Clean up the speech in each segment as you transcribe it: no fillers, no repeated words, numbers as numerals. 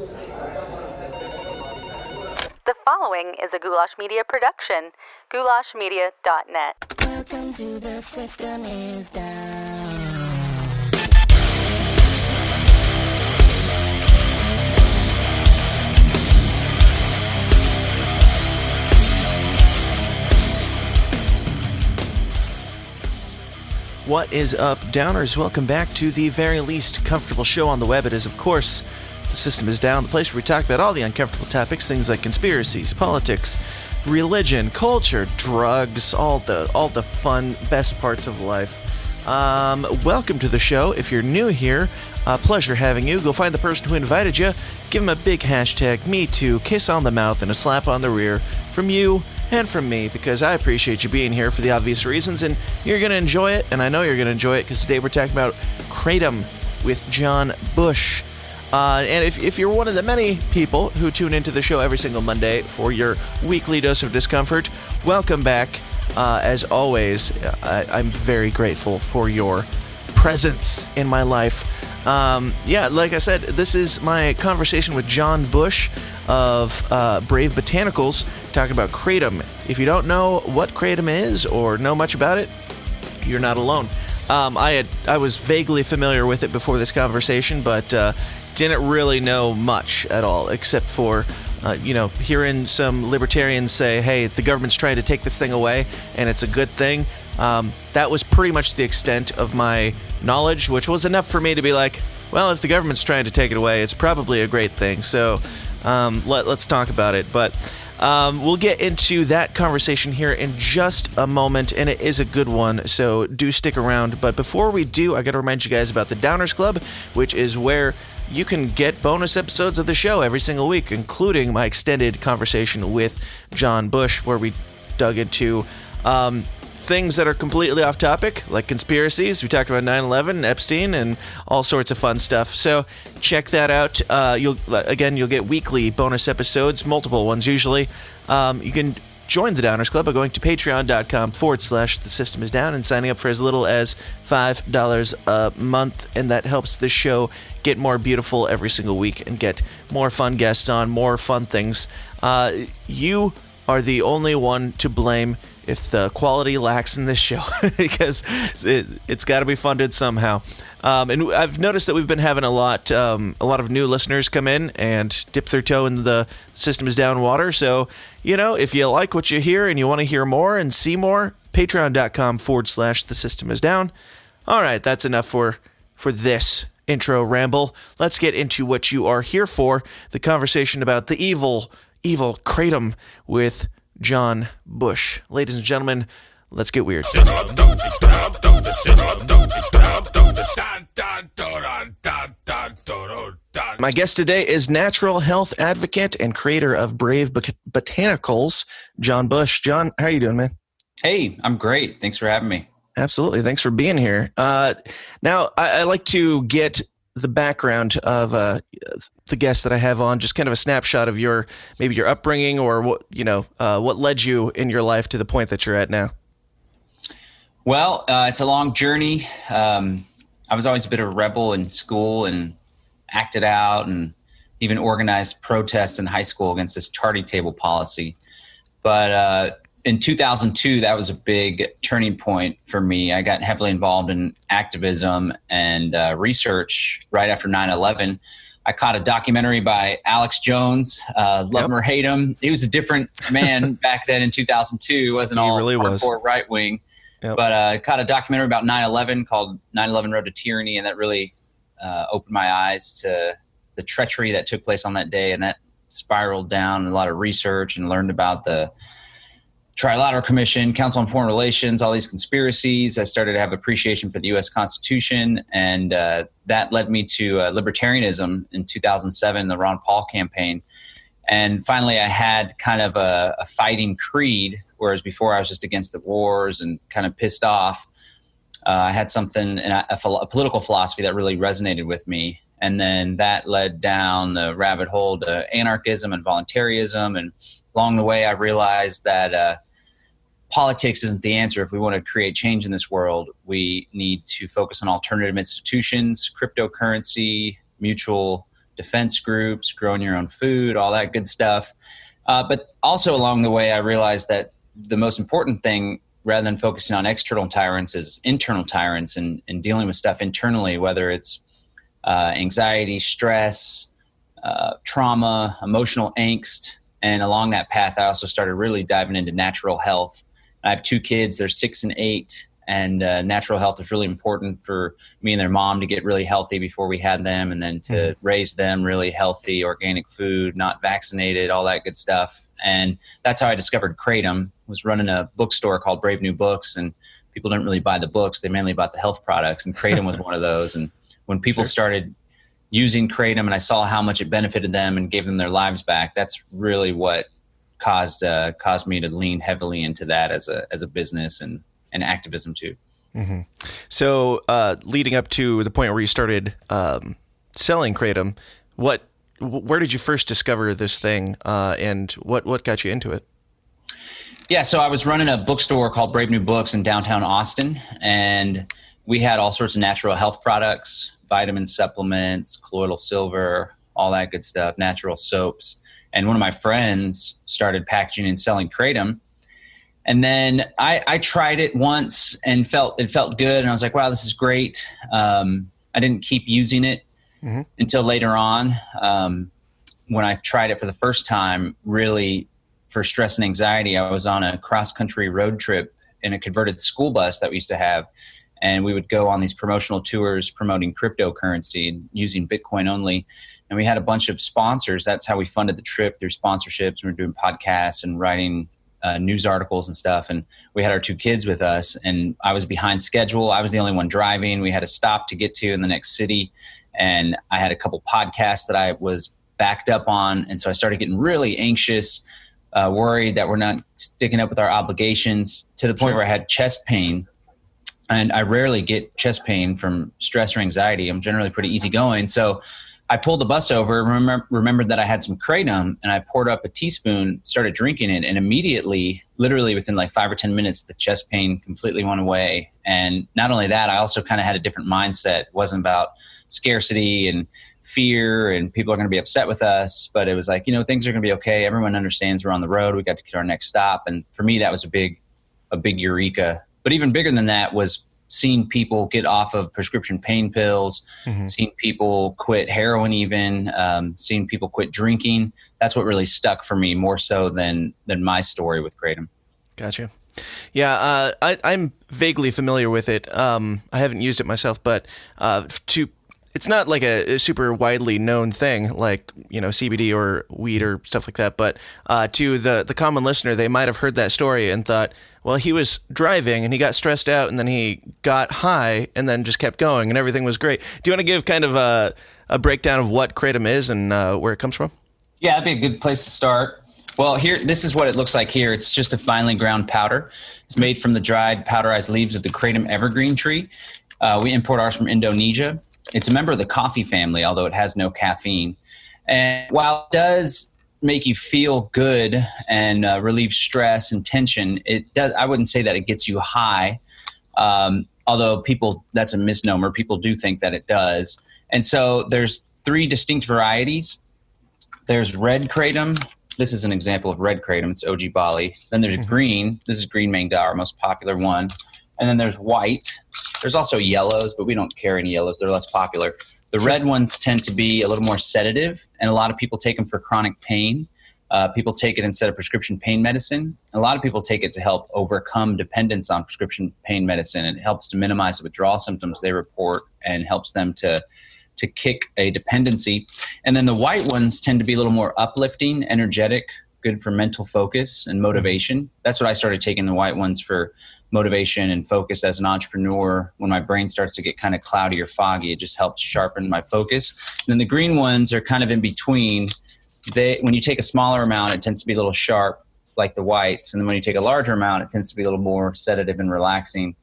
The following is a Goulash Media production. goulashmedia.net. Welcome to the System is Down. What is up, Downers? Welcome back to the very least comfortable show on the web. It is, of course, The System is Down, the place where we talk about all the uncomfortable topics, things like conspiracies, politics, religion, culture, drugs, all the fun, best parts of life. Welcome to the show. If you're new here, pleasure having you. Go find the person who invited you, give him a big hashtag, #MeToo, kiss on the mouth, and a slap on the rear from you and from me, because I appreciate you being here for the obvious reasons, and you're going to enjoy it, and I know you're going to enjoy it, because today we're talking about Kratom with John Bush. And if you're one of the many people who tune into the show every single Monday for your weekly dose of discomfort, welcome back. As always, I'm very grateful for your presence in my life. Like I said, this is my conversation with John Bush of Brave Botanicals, talking about Kratom. If you don't know what Kratom is or know much about it, you're not alone. I was vaguely familiar with it before this conversation, but didn't really know much at all, except for hearing some libertarians say, hey, the government's trying to take this thing away, and it's a good thing. That was pretty much the extent of my knowledge, which was enough for me to be like, well, if the government's trying to take it away, it's probably a great thing. So let's talk about it. But we'll get into that conversation here in just a moment, and it is a good one, so do stick around. But before we do, I got to remind you guys about the Downers Club, which is where you can get bonus episodes of the show every single week, including my extended conversation with John Bush, where we dug into things that are completely off topic, like conspiracies. We talked about 9/11, Epstein, and all sorts of fun stuff. So check that out. You'll get weekly bonus episodes, multiple ones usually. You can join the Downers Club by going to patreon.com/The System is Down and signing up for as little as $5 a month, and that helps the show get more beautiful every single week and get more fun guests on, more fun things. You are the only one to blame if the quality lacks in this show, because it's got to be funded somehow. And I've noticed that we've been having a lot of new listeners come in and dip their toe in the System is Down water. So, if you like what you hear and you want to hear more and see more, patreon.com/The System is Down. All right, that's enough for this intro ramble. Let's get into what you are here for, the conversation about the evil Kratom with John Bush. Ladies and gentlemen, let's get weird. My guest today is natural health advocate and creator of Brave Botanicals, John Bush. John, how are you doing, man? Hey, I'm great. Thanks for having me. Absolutely. Thanks for being here. Now, I like to get the background of the guest that I have on, just kind of a snapshot of your upbringing, or what led you in your life to the point that you're at now. Well, it's a long journey. I was always a bit of a rebel in school and acted out and even organized protests in high school against this tardy table policy. But in 2002, that was a big turning point for me. I got heavily involved in activism and research right after 9/11. I caught a documentary by Alex Jones, love him or hate him. He was a different man back then in 2002. He wasn't all really hardcore right wing. Yep. But I caught a documentary about 9/11 called 9/11 Road to Tyranny, and that really opened my eyes to the treachery that took place on that day, and that spiraled down a lot of research and learned about the Trilateral Commission, Council on Foreign Relations, all these conspiracies. I started to have appreciation for the U.S. Constitution, and that led me to libertarianism in 2007, the Ron Paul campaign. And finally, I had kind of a fighting creed, whereas before I was just against the wars and kind of pissed off. I had something, a political philosophy that really resonated with me. And then that led down the rabbit hole to anarchism and voluntarism. And along the way, I realized that politics isn't the answer. If we want to create change in this world, we need to focus on alternative institutions, cryptocurrency, mutual defense groups, growing your own food, all that good stuff. But also along the way, I realized that the most important thing, rather than focusing on external tyrants, is internal tyrants and dealing with stuff internally, whether it's anxiety, stress, trauma, emotional angst. And along that path, I also started really diving into natural health. I have 2 kids, they're 6 and 8. And natural health is really important for me and their mom to get really healthy before we had them, and then to raise them really healthy, organic food, not vaccinated, all that good stuff. And that's how I discovered Kratom. I was running a bookstore called Brave New Books, and people didn't really buy the books. They mainly bought the health products, and Kratom was one of those. And when people started using Kratom and I saw how much it benefited them and gave them their lives back, that's really what caused me to lean heavily into that as a business and activism too. Mm-hmm. So leading up to the point where you started selling Kratom, where did you first discover this thing, and what got you into it? Yeah, so I was running a bookstore called Brave New Books in downtown Austin, and we had all sorts of natural health products, vitamin supplements, colloidal silver, all that good stuff, natural soaps. And one of my friends started packaging and selling Kratom. And then I tried it once and it felt good. And I was like, wow, this is great. I didn't keep using it until later on. When I tried it for the first time, really for stress and anxiety, I was on a cross-country road trip in a converted school bus that we used to have. And we would go on these promotional tours promoting cryptocurrency and using Bitcoin only. And we had a bunch of sponsors. That's how we funded the trip, through sponsorships. We were doing podcasts and writing news articles and stuff. And we had our 2 kids with us, and I was behind schedule. I was the only one driving. We had a stop to get to in the next city. And I had a couple podcasts that I was backed up on. And so I started getting really anxious, worried that we're not sticking up with our obligations, to the point where I had chest pain. And I rarely get chest pain from stress or anxiety. I'm generally pretty easygoing. So I pulled the bus over, remembered that I had some Kratom, and I poured up a teaspoon, started drinking it, and immediately, literally within like 5 or 10 minutes, the chest pain completely went away. And not only that, I also kind of had a different mindset. It wasn't about scarcity and fear and people are going to be upset with us, but it was like, things are going to be okay. Everyone understands we're on the road. We got to get our next stop. And for me, that was a big eureka. But even bigger than that was seeing people get off of prescription pain pills, seeing people quit heroin even, seeing people quit drinking. That's what really stuck for me, more so than my story with Kratom. Gotcha. Yeah, I'm vaguely familiar with it. I haven't used it myself, but it's not like a super widely known thing like, CBD or weed or stuff like that. But to the common listener, they might have heard that story and thought, well, he was driving and he got stressed out and then he got high and then just kept going and everything was great. Do you want to give kind of a breakdown of what Kratom is and where it comes from? Yeah, that'd be a good place to start. Well, this is what it looks like here. It's just a finely ground powder. It's made from the dried powderized leaves of the Kratom evergreen tree. We import ours from Indonesia. It's a member of the coffee family, although it has no caffeine. And while it does make you feel good and relieve stress and tension, I wouldn't say that it gets you high. Although that's a misnomer. People do think that it does. And so there's 3 distinct varieties. There's red Kratom. This is an example of red Kratom. It's OG Bali. Then there's green. This is green Mangda, our most popular one. And then there's white. There's also yellows, but we don't carry any yellows. They're less popular. The red ones tend to be a little more sedative, and a lot of people take them for chronic pain. People take it instead of prescription pain medicine. A lot of people take it to help overcome dependence on prescription pain medicine. It helps to minimize the withdrawal symptoms they report and helps them to kick a dependency. And then the white ones tend to be a little more uplifting, energetic, good for mental focus and motivation. That's what I started taking the white ones for, motivation and focus as an entrepreneur. When my brain starts to get kind of cloudy or foggy, it just helps sharpen my focus. And then the green ones are kind of in between. When you take a smaller amount, it tends to be a little sharp like the whites. And then when you take a larger amount, it tends to be a little more sedative and relaxing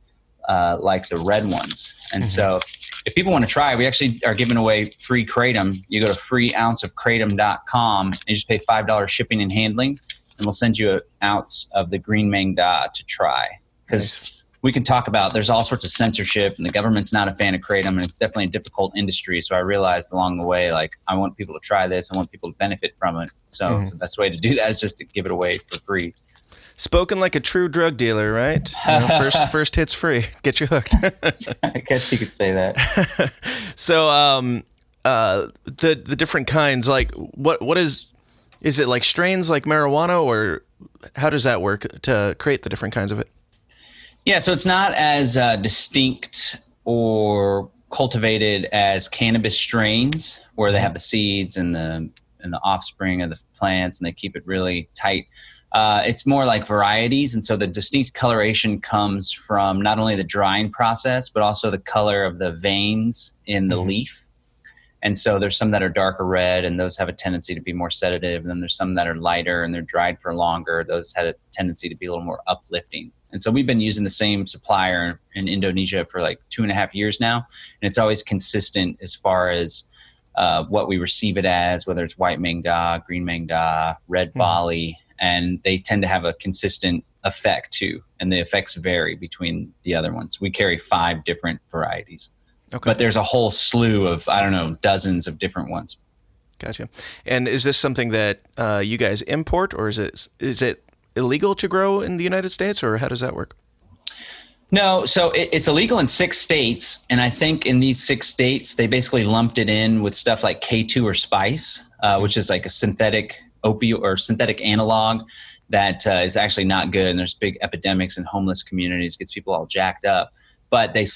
like the red ones. And so if people want to try, we actually are giving away free Kratom. You go to freeounceofkratom.com and you just pay $5 shipping and handling, and we'll send you an ounce of the green Mangda to try. Because we can talk about, there's all sorts of censorship, and the government's not a fan of Kratom, and it's definitely a difficult industry. So I realized along the way, like, I want people to try this. I want people to benefit from it. So the best way to do that is just to give it away for free. Spoken like a true drug dealer, right? First hit's free. Get you hooked. I guess you could say that. So the different kinds, like what is it like strains like marijuana, or how does that work to create the different kinds of it? Yeah, so it's not as distinct or cultivated as cannabis strains, where they have the seeds and the offspring of the plants, and they keep it really tight. It's more like varieties, and so the distinct coloration comes from not only the drying process, but also the color of the veins in the leaf. And so there's some that are darker red, and those have a tendency to be more sedative. And then there's some that are lighter, and they're dried for longer. Those had a tendency to be a little more uplifting. And so we've been using the same supplier in Indonesia for like 2.5 years now. And it's always consistent as far as what we receive it as, whether it's white mangda, green mangda, red Bali. And they tend to have a consistent effect too. And the effects vary between the other ones. We carry 5 different varieties. Okay. But there's a whole slew of, I don't know, dozens of different ones. Gotcha. And is this something that you guys import, or is it illegal to grow in the United States, or how does that work? No, so it's illegal in 6 states. And I think in these 6 states, they basically lumped it in with stuff like K2 or spice, which is like a synthetic opioid or synthetic analog that is actually not good. And there's big epidemics in homeless communities, gets people all jacked up. But they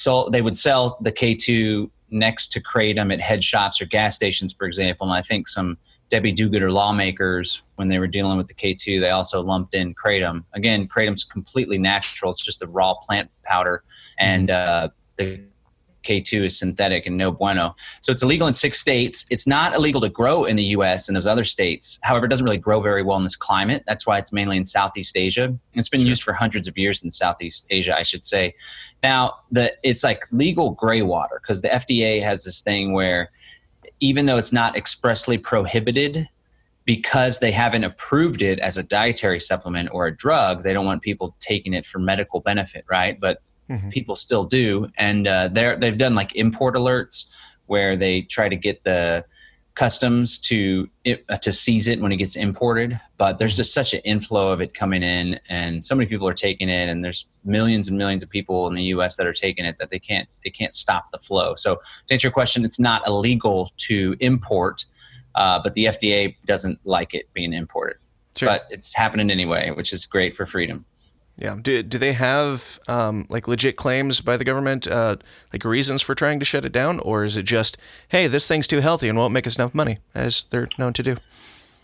would sell the K2 next to Kratom at head shops or gas stations, for example. And I think some Debbie Do-Gooder lawmakers, when they were dealing with the K2, they also lumped in Kratom. Again, Kratom's completely natural. It's just the raw plant powder. And the K2 is synthetic and no bueno. So it's illegal in 6 states. It's not illegal to grow in the U.S. and those other states. However, it doesn't really grow very well in this climate. That's why it's mainly in Southeast Asia. And it's been used for hundreds of years in Southeast Asia, I should say. Now, it's like legal gray water, because the FDA has this thing where even though it's not expressly prohibited, because they haven't approved it as a dietary supplement or a drug, they don't want people taking it for medical benefit, right? But people still do. And they've done like import alerts where they try to get the customs to seize it when it gets imported. But there's just such an inflow of it coming in, and so many people are taking it, and there's millions and millions of people in the U.S. that are taking it that they can't stop the flow. So to answer your question, it's not illegal to import, but the FDA doesn't like it being imported. Sure. But it's happening anyway, which is great for freedom. Yeah. Do they have like legit claims by the government, like reasons for trying to shut it down, or is it just, hey, this thing's too healthy and won't make us enough money, as they're known to do?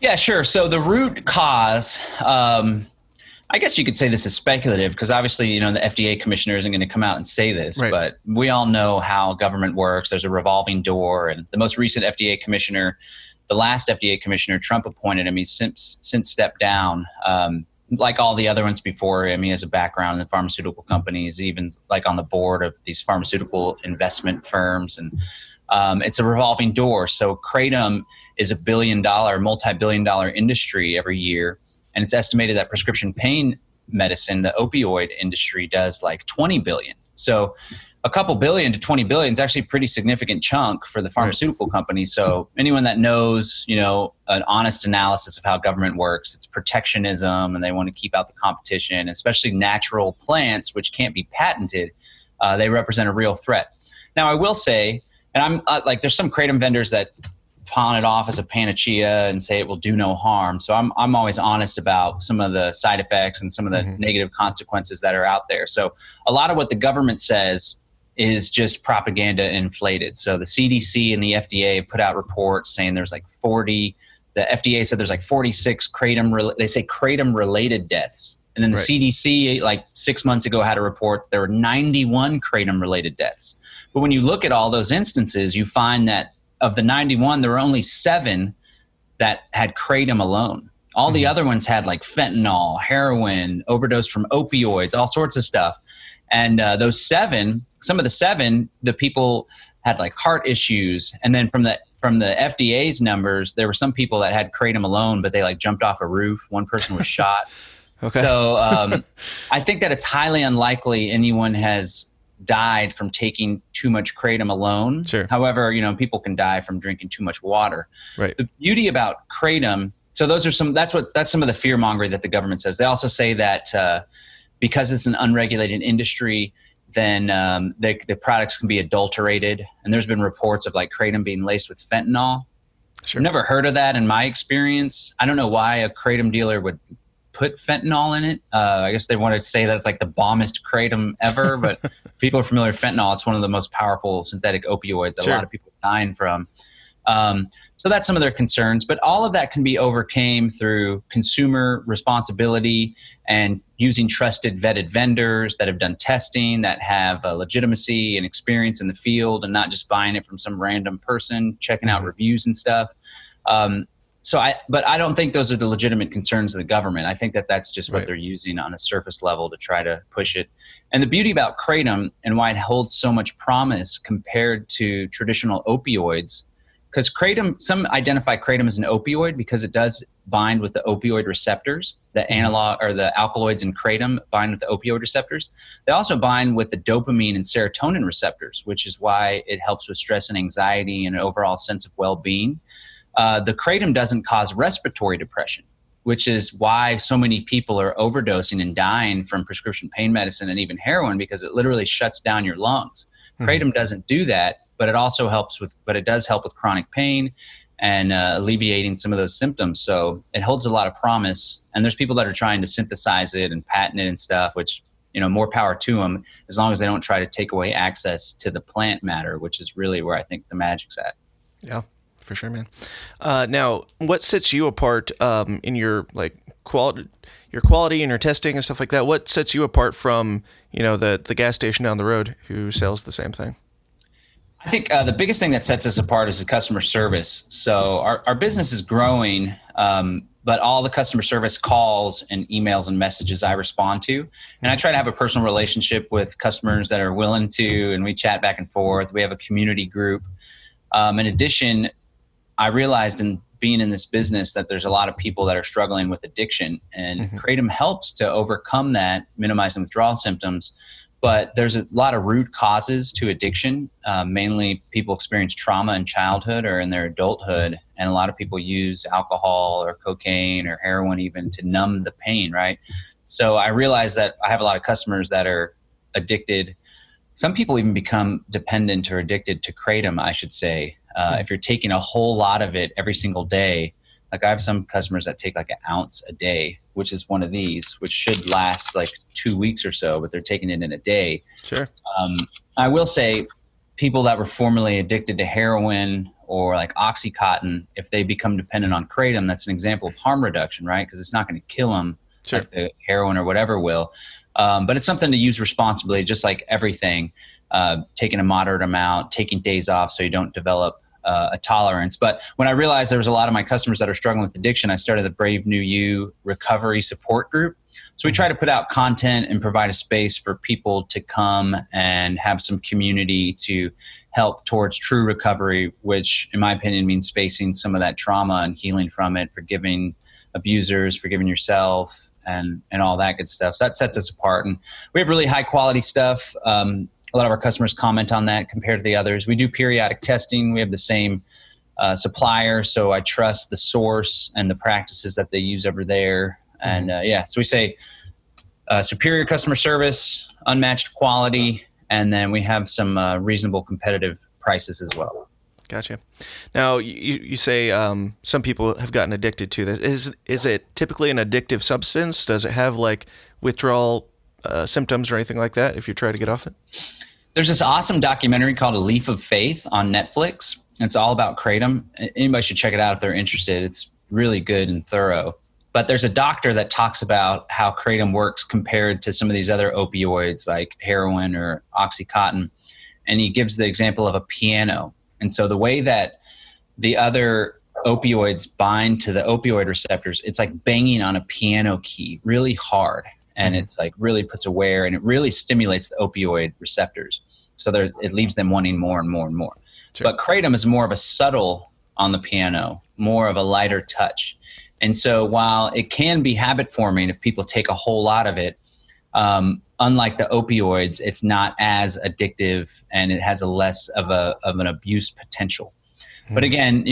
Yeah, sure. So the root cause, I guess you could say this is speculative, because obviously, the FDA commissioner isn't going to come out and say this, right. But we all know how government works. There's a revolving door, and the most recent FDA commissioner, the last FDA commissioner, Trump appointed him. He's since stepped down. Like all the other ones before him, he has a background in the pharmaceutical companies, even like on the board of these pharmaceutical investment firms. And it's a revolving door. So Kratom is a multi-billion-dollar industry every year. And it's estimated that prescription pain medicine, the opioid industry, does like 20 billion. So a couple billion to 20 billion is actually a pretty significant chunk for the pharmaceutical company. So anyone that knows, an honest analysis of how government works, it's protectionism, and they want to keep out the competition, especially natural plants, which can't be patented. They represent a real threat. Now, I will say, and I'm there's some Kratom vendors that pawn it off as a panacea and say it will do no harm. So I'm always honest about some of the side effects and some of the negative consequences that are out there. So a lot of what the government says is just propaganda inflated. So the CDC and the FDA put out reports saying there's like 40. The FDA said there's like 46 Kratom related deaths. And then the CDC like 6 months ago had a report that there were 91 Kratom related deaths. But when you look at all those instances, you find that of the 91, there were only 7 that had Kratom alone. All the other ones had like fentanyl, heroin, overdose from opioids, all sorts of stuff. And those 7, some of the 7, the people had like heart issues. And then from the FDA's numbers, there were some people that had Kratom alone, but they like jumped off a roof. One person was shot. Okay. So I think that it's highly unlikely anyone has died from taking too much kratom alone. Sure. However, people can die from drinking too much water. Right. The beauty about kratom, so that's some of the fear mongering that the government says. They also say that because it's an unregulated industry, then the products can be adulterated. And there's been reports of like kratom being laced with fentanyl. Sure. I've never heard of that in my experience. I don't know why a kratom dealer would put fentanyl in it. I guess they wanted to say that it's like the bombest kratom ever, but people are familiar with fentanyl. It's one of the most powerful synthetic opioids that Sure. a lot of people are dying from. So that's some of their concerns, but all of that can be overcame through consumer responsibility and using trusted vetted vendors that have done testing, that have legitimacy and experience in the field, and not just buying it from some random person, checking out reviews and stuff. But I don't think those are the legitimate concerns of the government. I think that that's just what Right. they're using on a surface level to try to push it. And the beauty about kratom and why it holds so much promise compared to traditional opioids, because kratom, some identify kratom as an opioid because it does bind with the opioid receptors. The analog or the alkaloids in kratom bind with the opioid receptors. They also bind with the dopamine and serotonin receptors, which is why it helps with stress and anxiety and an overall sense of well-being. The kratom doesn't cause respiratory depression, which is why so many people are overdosing and dying from prescription pain medicine and even heroin, because it literally shuts down your lungs. Kratom doesn't do that, but it does help with chronic pain and alleviating some of those symptoms. So it holds a lot of promise. And there's people that are trying to synthesize it and patent it and stuff, which, more power to them, as long as they don't try to take away access to the plant matter, which is really where I think the magic's at. Yeah, for sure, man. Now, what sets you apart in your quality and your testing and stuff like that? What sets you apart from the gas station down the road who sells the same thing? I think the biggest thing that sets us apart is the customer service. So our business is growing, but all the customer service calls and emails and messages I respond to. And I try to have a personal relationship with customers that are willing to, and we chat back and forth. We have a community group. In addition, I realized in being in this business that there's a lot of people that are struggling with addiction, and Kratom helps to overcome that, minimizing withdrawal symptoms. But there's a lot of root causes to addiction. Mainly people experience trauma in childhood or in their adulthood. And a lot of people use alcohol or cocaine or heroin even to numb the pain, right? So I realized that I have a lot of customers that are addicted. Some people even become dependent or addicted to Kratom, I should say. If you're taking a whole lot of it every single day, like I have some customers that take like an ounce a day, which is one of these, which should last like 2 weeks or so, but they're taking it in a day. Sure. I will say people that were formerly addicted to heroin or like Oxycontin, if they become dependent on Kratom, that's an example of harm reduction, right? Because it's not going to kill them Sure. like the heroin or whatever will. But it's something to use responsibly, just like everything, taking a moderate amount, taking days off so you don't develop a tolerance. But when I realized there was a lot of my customers that are struggling with addiction, I started the Brave New You recovery support group. So we try to put out content and provide a space for people to come and have some community to help towards true recovery, which in my opinion means facing some of that trauma and healing from it, forgiving abusers, forgiving yourself, and all that good stuff. So that sets us apart. And we have really high quality stuff. A lot of our customers comment on that compared to the others. We do periodic testing. We have the same supplier, so I trust the source and the practices that they use over there. And so we say superior customer service, unmatched quality, and then we have some reasonable competitive prices as well. Gotcha. Now, you say some people have gotten addicted to this. Is it typically an addictive substance? Does it have like withdrawal symptoms or anything like that if you try to get off it? There's this awesome documentary called A Leaf of Faith on Netflix. It's all about Kratom. Anybody should check it out if they're interested. It's really good and thorough. But there's a doctor that talks about how Kratom works compared to some of these other opioids like heroin or Oxycontin. And he gives the example of a piano. And so the way that the other opioids bind to the opioid receptors, it's like banging on a piano key really hard. And it's like really puts a wear, and it really stimulates the opioid receptors. So it leaves them wanting more and more and more. Sure. But Kratom is more of a subtle on the piano, more of a lighter touch. And so while it can be habit forming if people take a whole lot of it, unlike the opioids, it's not as addictive and it has a less of an abuse potential. But again,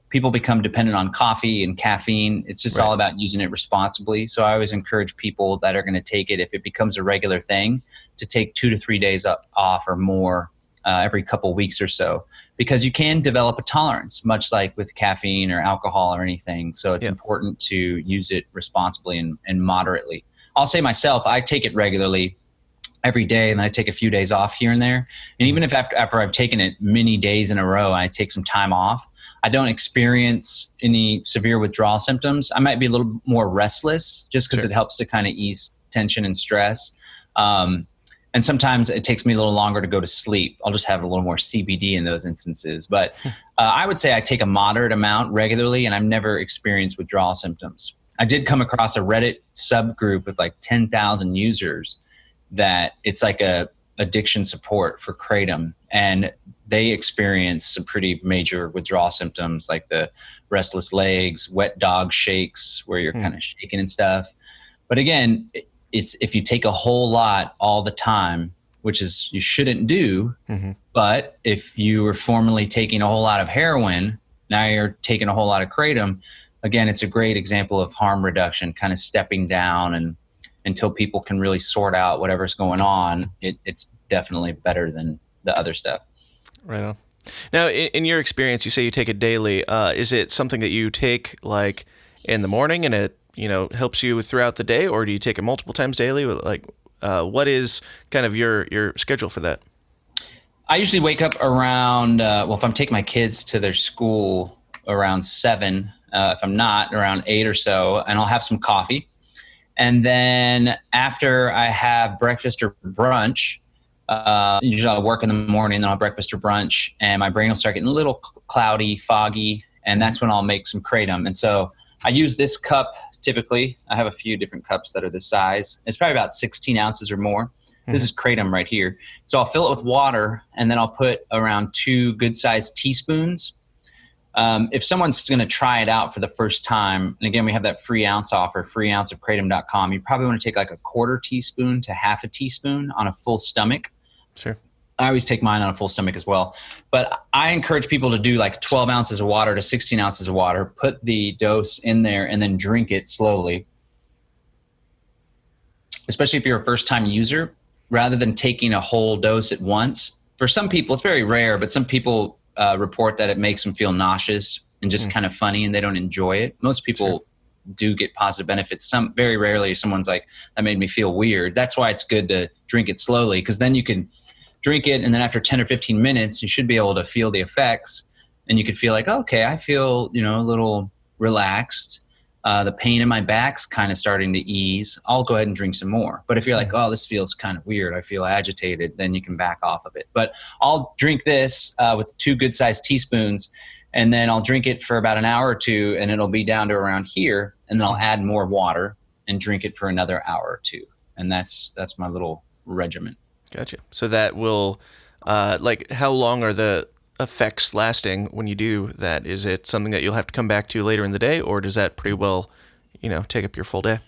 people become dependent on coffee and caffeine. It's just all about using it responsibly. So I always encourage people that are going to take it, if it becomes a regular thing, to take 2 to 3 days off or more every couple weeks or so, because you can develop a tolerance, much like with caffeine or alcohol or anything. So it's important to use it responsibly and moderately. I'll say myself, I take it regularly every day, and then I take a few days off here and there. And even if after I've taken it many days in a row, I take some time off, I don't experience any severe withdrawal symptoms. I might be a little more restless just because it helps to kind of ease tension and stress. And sometimes it takes me a little longer to go to sleep. I'll just have a little more CBD in those instances. But I would say I take a moderate amount regularly, and I've never experienced withdrawal symptoms. I did come across a Reddit subgroup with like 10,000 users that it's like a addiction support for Kratom, and they experience some pretty major withdrawal symptoms like the restless legs, wet dog shakes where you're kind of shaking and stuff. But again, it's if you take a whole lot all the time, which is you shouldn't do. But if you were formerly taking a whole lot of heroin, now you're taking a whole lot of Kratom. Again, it's a great example of harm reduction, kind of stepping down, and until people can really sort out whatever's going on, it's definitely better than the other stuff. Right on. Now, in your experience, you say you take it daily. Is it something that you take like in the morning and it helps you throughout the day, or do you take it multiple times daily? Like, what is kind of your schedule for that? I usually wake up around, if I'm taking my kids to their school, around 7. If I'm not, around 8 or so, and I'll have some coffee. And then after I have breakfast or brunch, usually I'll work in the morning, then I'll have breakfast or brunch, and my brain will start getting a little cloudy, foggy, and that's when I'll make some Kratom. And so I use this cup typically. I have a few different cups that are this size. It's probably about 16 ounces or more. This is Kratom right here. So I'll fill it with water, and then I'll put around 2 good-sized teaspoons. If someone's going to try it out for the first time, and again, we have that free ounce offer, freeounceofkratom.com, you probably want to take like a 1/4 teaspoon to 1/2 teaspoon on a full stomach. Sure. I always take mine on a full stomach as well. But I encourage people to do like 12 ounces of water to 16 ounces of water, put the dose in there, and then drink it slowly. Especially if you're a first-time user, rather than taking a whole dose at once. For some people, it's very rare, but some people report that it makes them feel nauseous and just kind of funny, and they don't enjoy it. Most people do get positive benefits. Some very rarely someone's like, that made me feel weird. That's why it's good to drink it slowly, because then you can drink it, and then after 10 or 15 minutes, you should be able to feel the effects, and you could feel like, okay, I feel a little relaxed. The pain in my back's kind of starting to ease. I'll go ahead and drink some more. But if you're like, oh, this feels kind of weird, I feel agitated, then you can back off of it. But I'll drink this with 2 good-sized teaspoons, and then I'll drink it for about an hour or 2, and it'll be down to around here, and then I'll add more water and drink it for another hour or 2. And that's my little regimen. Gotcha. So that will, how long are the effects lasting when you do that? Is it something that you'll have to come back to later in the day, or does that pretty well, take up your full day?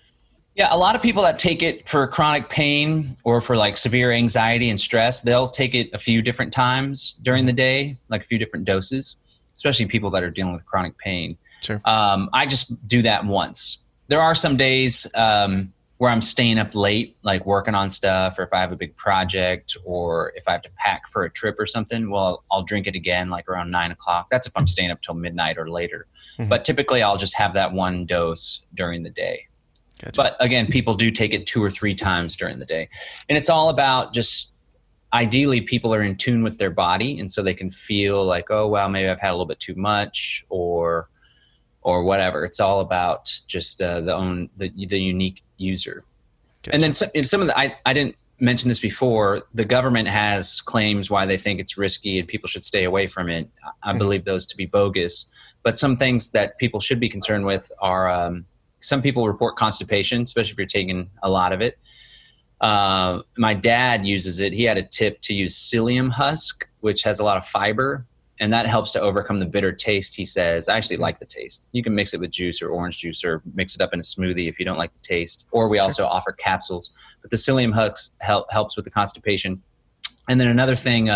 Yeah, a lot of people that take it for chronic pain or for like severe anxiety and stress, they'll take it a few different times during the day, like a few different doses, especially people that are dealing with chronic pain. Sure. I just do that once. There are some days where I'm staying up late, like working on stuff, or if I have a big project, or if I have to pack for a trip or something, well, I'll drink it again, like around 9 o'clock. That's if I'm staying up till midnight or later. But typically I'll just have that one dose during the day. Gotcha. But again, people do take it 2 or 3 times during the day. And it's all about just, ideally people are in tune with their body. And so they can feel like, oh, well, maybe I've had a little bit too much, or whatever. It's all about just the unique user. Gotcha. And then some of the, I didn't mention this before, the government has claims why they think it's risky and people should stay away from it. I believe those to be bogus. But some things that people should be concerned with are, some people report constipation, especially if you're taking a lot of it. My dad uses it. He had a tip to use psyllium husk, which has a lot of fiber. and that helps to overcome the bitter taste, he says. I actually like the taste. You can mix it with juice or orange juice or mix it up in a smoothie if you don't like the taste. Or we also offer capsules. But the psyllium husk helps with the constipation. And then another thing,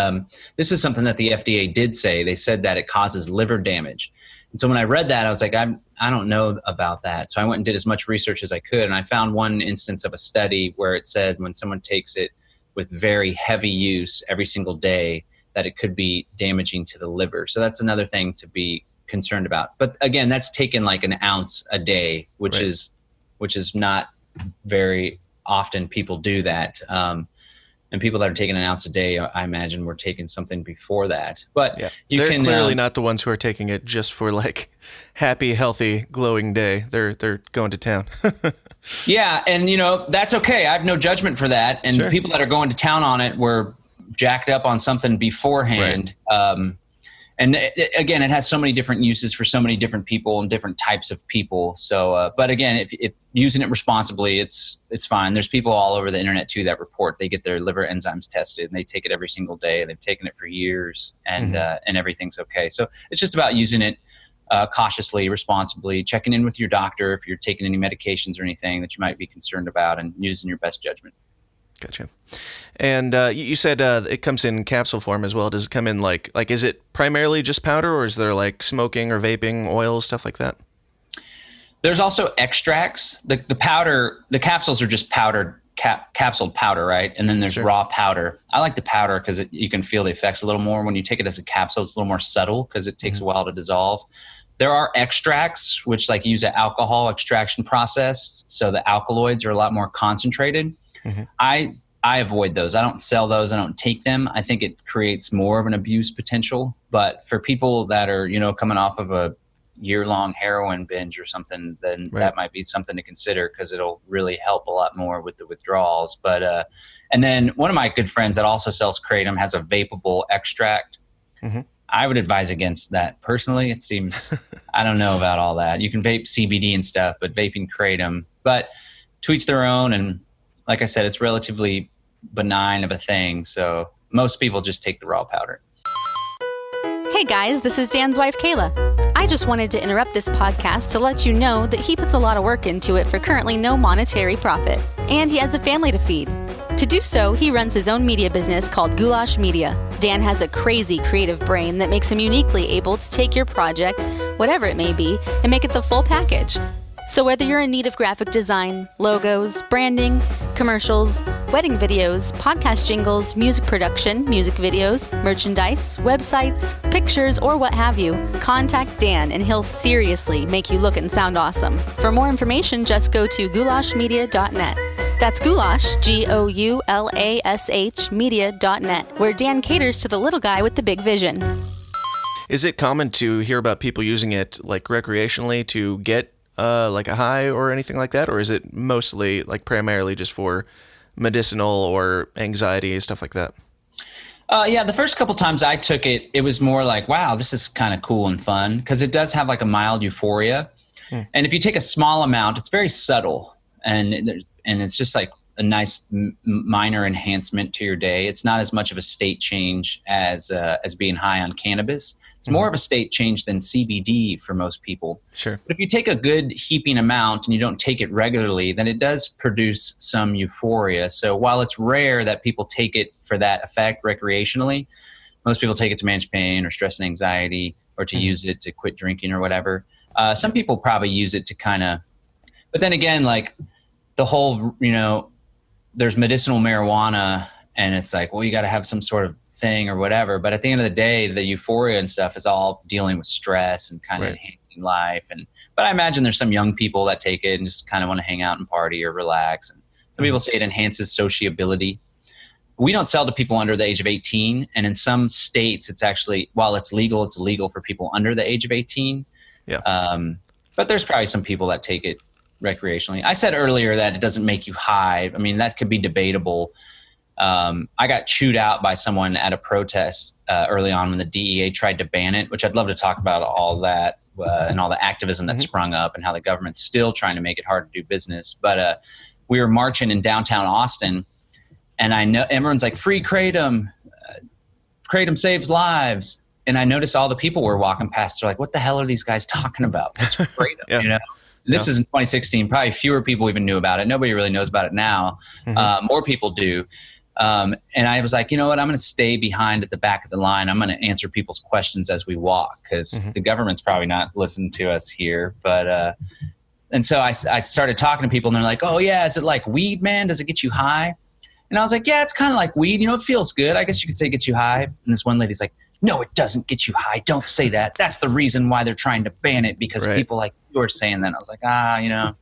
this is something that the FDA did say. They said that it causes liver damage. And so when I read that, I was like, I don't know about that. So I went and did as much research as I could. And I found one instance of a study where it said when someone takes it with very heavy use every single day, that it could be damaging to the liver. So that's another thing to be concerned about. But again, that's taken like an ounce a day, which is not very often people do that. And people that are taking an ounce a day, I imagine, were taking something before that. But they're clearly not the ones who are taking it just for like happy, healthy, glowing day. They're going to town. Yeah, and that's okay. I have no judgment for that. And people that are going to town on it were jacked up on something beforehand. Right. And again, it has so many different uses for so many different people and different types of people. So, but again, if using it responsibly, it's fine. There's people all over the internet too that report they get their liver enzymes tested and they take it every single day. They've taken it for years and everything's okay. So it's just about using it cautiously, responsibly, checking in with your doctor if you're taking any medications or anything that you might be concerned about, and using your best judgment. Gotcha. And you said it comes in capsule form as well. Does it come in like is it primarily just powder, or is there like smoking or vaping oils, stuff like that? There's also extracts. The powder, the capsules are just powdered, capsuled powder, right? And then there's raw powder. I like the powder because you can feel the effects a little more. When you take it as a capsule, it's a little more subtle because it takes a while to dissolve. There are extracts, which like use an alcohol extraction process. So the alkaloids are a lot more concentrated. I avoid those. I don't sell those. I don't take them. I think it creates more of an abuse potential. But for people that are, coming off of a year-long heroin binge or something, then that might be something to consider because it'll really help a lot more with the withdrawals. But and then one of my good friends that also sells Kratom has a vapable extract. I would advise against that personally. It seems, I don't know about all that. You can vape CBD and stuff, but vaping Kratom, but to each their own. And like I said, it's relatively benign of a thing. So most people just take the raw powder. Hey guys, this is Dan's wife, Kayla. I just wanted to interrupt this podcast to let you know that he puts a lot of work into it for currently no monetary profit. And he has a family to feed. To do so, he runs his own media business called Goulash Media. Dan has a crazy creative brain that makes him uniquely able to take your project, whatever it may be, and make it the full package. So whether you're in need of graphic design, logos, branding, commercials, wedding videos, podcast jingles, music production, music videos, merchandise, websites, pictures, or what have you, contact Dan and he'll seriously make you look and sound awesome. For more information, just go to goulashmedia.net. That's goulash, Goulash, media.net, where Dan caters to the little guy with the big vision. Is it common to hear about people using it like recreationally to get like a high or anything like that? Or is it mostly like primarily just for medicinal or anxiety, stuff like that? Yeah, the first couple times I took it, it was more like, wow, this is kind of cool and fun because it does have like a mild euphoria. And if you take a small amount, it's very subtle and it's just like a nice minor enhancement to your day. It's not as much of a state change as being high on cannabis. It's more of a state change than CBD for most people. Sure. But if you take a good heaping amount and you don't take it regularly, then it does produce some euphoria. So while it's rare that people take it for that effect recreationally, most people take it to manage pain or stress and anxiety or to use it to quit drinking or whatever. Some people probably use it to kind of, but then again, like the whole, there's medicinal marijuana and it's like, well, you got to have some sort of thing or whatever. But at the end of the day, the euphoria and stuff is all dealing with stress and kind of enhancing life. But I imagine there's some young people that take it and just kind of want to hang out and party or relax. And some people say it enhances sociability. We don't sell to people under the age of 18. And in some states, it's actually, while it's legal for people under the age of 18. Yeah. But there's probably some people that take it recreationally. I said earlier that it doesn't make you high. I mean, that could be debatable. I got chewed out by someone at a protest early on when the DEA tried to ban it, which I'd love to talk about all that and all the activism that sprung up and how the government's still trying to make it hard to do business. But we were marching in downtown Austin, and I know everyone's like, free Kratom. Kratom saves lives. and I noticed all the people were walking past. They're like, what the hell are these guys talking about? It's Kratom, Yeah. you know? This is in 2016. Probably fewer people even knew about it. Nobody really knows about it now. More people do. And I was like, you know what? I'm going to stay behind at the back of the line. I'm going to answer people's questions as we walk, because the government's probably not listening to us here. But and so I started talking to people, and they're like, oh, yeah, is it like weed, man? Does it get you high? And I was like, yeah, it's kind of like weed. You know, it feels good. I guess you could say it gets you high. And this one lady's like, no, it doesn't get you high. Don't say that. That's the reason why they're trying to ban it, because people like you are saying that. And I was like, you know,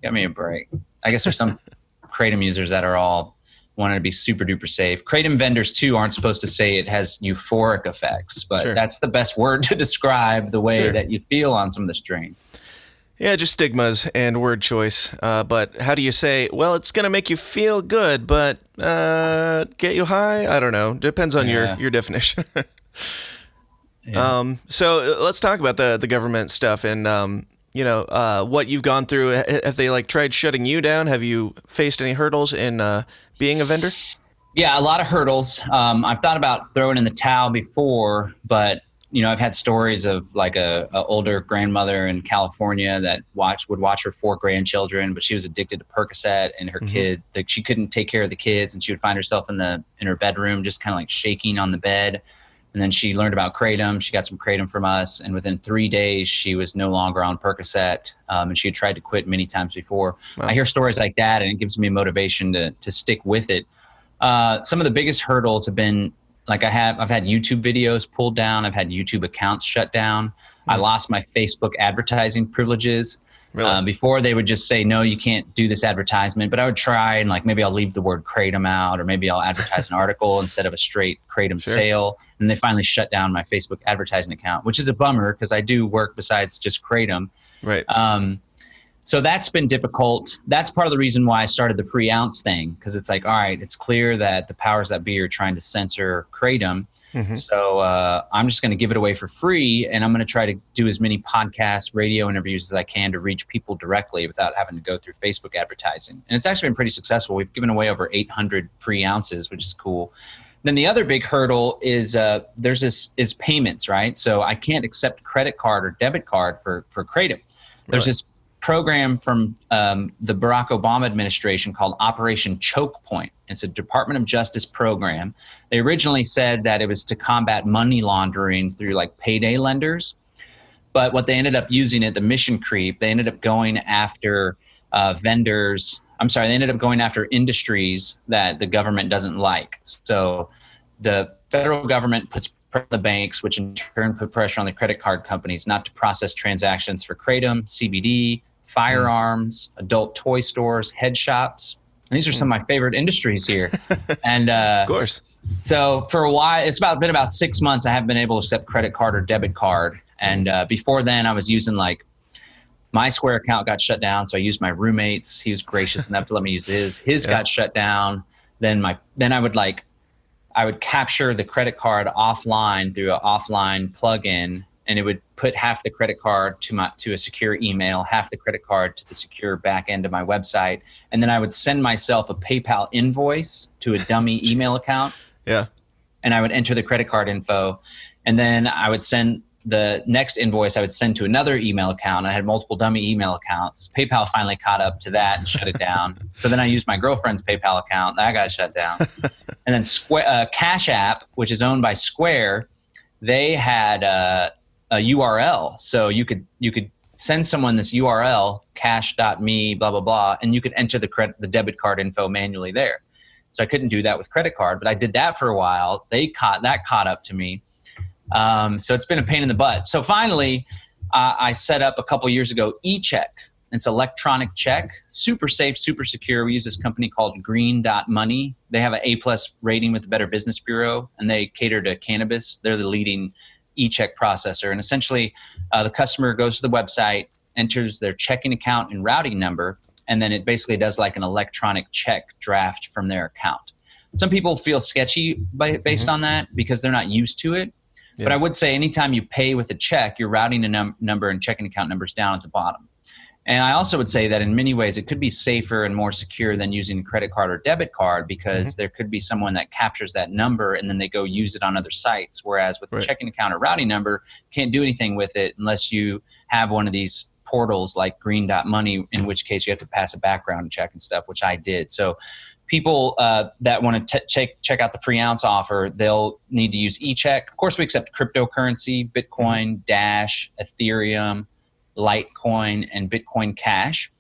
give me a break. I guess there's some Kratom users that are all wanting to be super duper safe. Kratom vendors too aren't supposed to say it has euphoric effects, but that's the best word to describe the way that you feel on some of the strains. Yeah, just stigmas and word choice. But how do you say, well, it's going to make you feel good, but get you high? I don't know. Depends on your definition. So let's talk about the government stuff and, you know, what you've gone through. Have they like tried shutting you down? Have you faced any hurdles in being a vendor? Yeah, a lot of hurdles. I've thought about throwing in the towel before, but you know, I've had stories of like a older grandmother in California that would watch her 4 grandchildren, but she was addicted to Percocet, and her kid, like, she couldn't take care of the kids, and she would find herself in her bedroom just kind of like shaking on the bed. And then she learned about Kratom. She got some Kratom from us, and within 3 days, she was no longer on Percocet, and she had tried to quit many times before. Wow. I hear stories like that, and it gives me motivation to stick with it. Some of the biggest hurdles have been, like, I've had YouTube videos pulled down. I've had YouTube accounts shut down. I lost my Facebook advertising privileges. Really? Before, they would just say, no, you can't do this advertisement. But I would try, and like maybe I'll leave the word Kratom out, or maybe I'll advertise an article instead of a straight Kratom sale. And they finally shut down my Facebook advertising account, which is a bummer because I do work besides just Kratom. Right. So that's been difficult. That's part of the reason why I started the free ounce thing, because it's like, all right, it's clear that the powers that be are trying to censor Kratom. So I'm just going to give it away for free, and I'm going to try to do as many podcasts, radio interviews as I can to reach people directly without having to go through Facebook advertising. And it's actually been pretty successful. We've given away over 800 free ounces, which is cool. Then the other big hurdle is is payments, right? So I can't accept credit card or debit card for Kratom. There's this program from the Barack Obama administration called Operation Choke Point. It's a Department of Justice program. They originally said that it was to combat money laundering through like payday lenders. But what they ended up using it, the mission creep, they ended up going after they ended up going after industries that the government doesn't like. So the federal government puts pressure on the banks, which in turn put pressure on the credit card companies not to process transactions for Kratom, CBD, firearms, adult toy stores, head shops. And these are some of my favorite industries here. And of course. So for a while, it's been about 6 months, I haven't been able to accept credit card or debit card. And before then, I was using like my Square account got shut down. So I used my roommate's. He was gracious enough to let me use his. His got shut down. Then I would capture the credit card offline through an offline plugin, and it would put half the credit card to a secure email, half the credit card to the secure back end of my website. And then I would send myself a PayPal invoice to a dummy email account. Yeah. And I would enter the credit card info. And then I would send the next invoice I would send to another email account. I had multiple dummy email accounts. PayPal finally caught up to that and shut it down. So then I used my girlfriend's PayPal account. That got shut down. And then Cash App, which is owned by Square, they had a URL. So you could send someone this URL, cash.me, blah, blah, blah, and you could enter the debit card info manually there. So I couldn't do that with credit card, but I did that for a while. That caught up to me. So it's been a pain in the butt. So finally, I set up a couple years ago eCheck. It's electronic check, super safe, super secure. We use this company called Green.Money. They have an A+ rating with the Better Business Bureau, and they cater to cannabis. They're the leading eCheck processor. And essentially, the customer goes to the website, enters their checking account and routing number, and then it basically does like an electronic check draft from their account. Some people feel sketchy based on that because they're not used to it. Yeah. But I would say anytime you pay with a check, your routing number and checking account numbers down at the bottom. And I also would say that in many ways, it could be safer and more secure than using a credit card or debit card, because there could be someone that captures that number and then they go use it on other sites. Whereas with the checking account or routing number, can't do anything with it unless you have one of these portals like green.money, in which case you have to pass a background check and stuff, which I did. So people that want to check out the free ounce offer, they'll need to use eCheck. Of course, we accept cryptocurrency, Bitcoin, Dash, Ethereum, Litecoin, and Bitcoin Cash.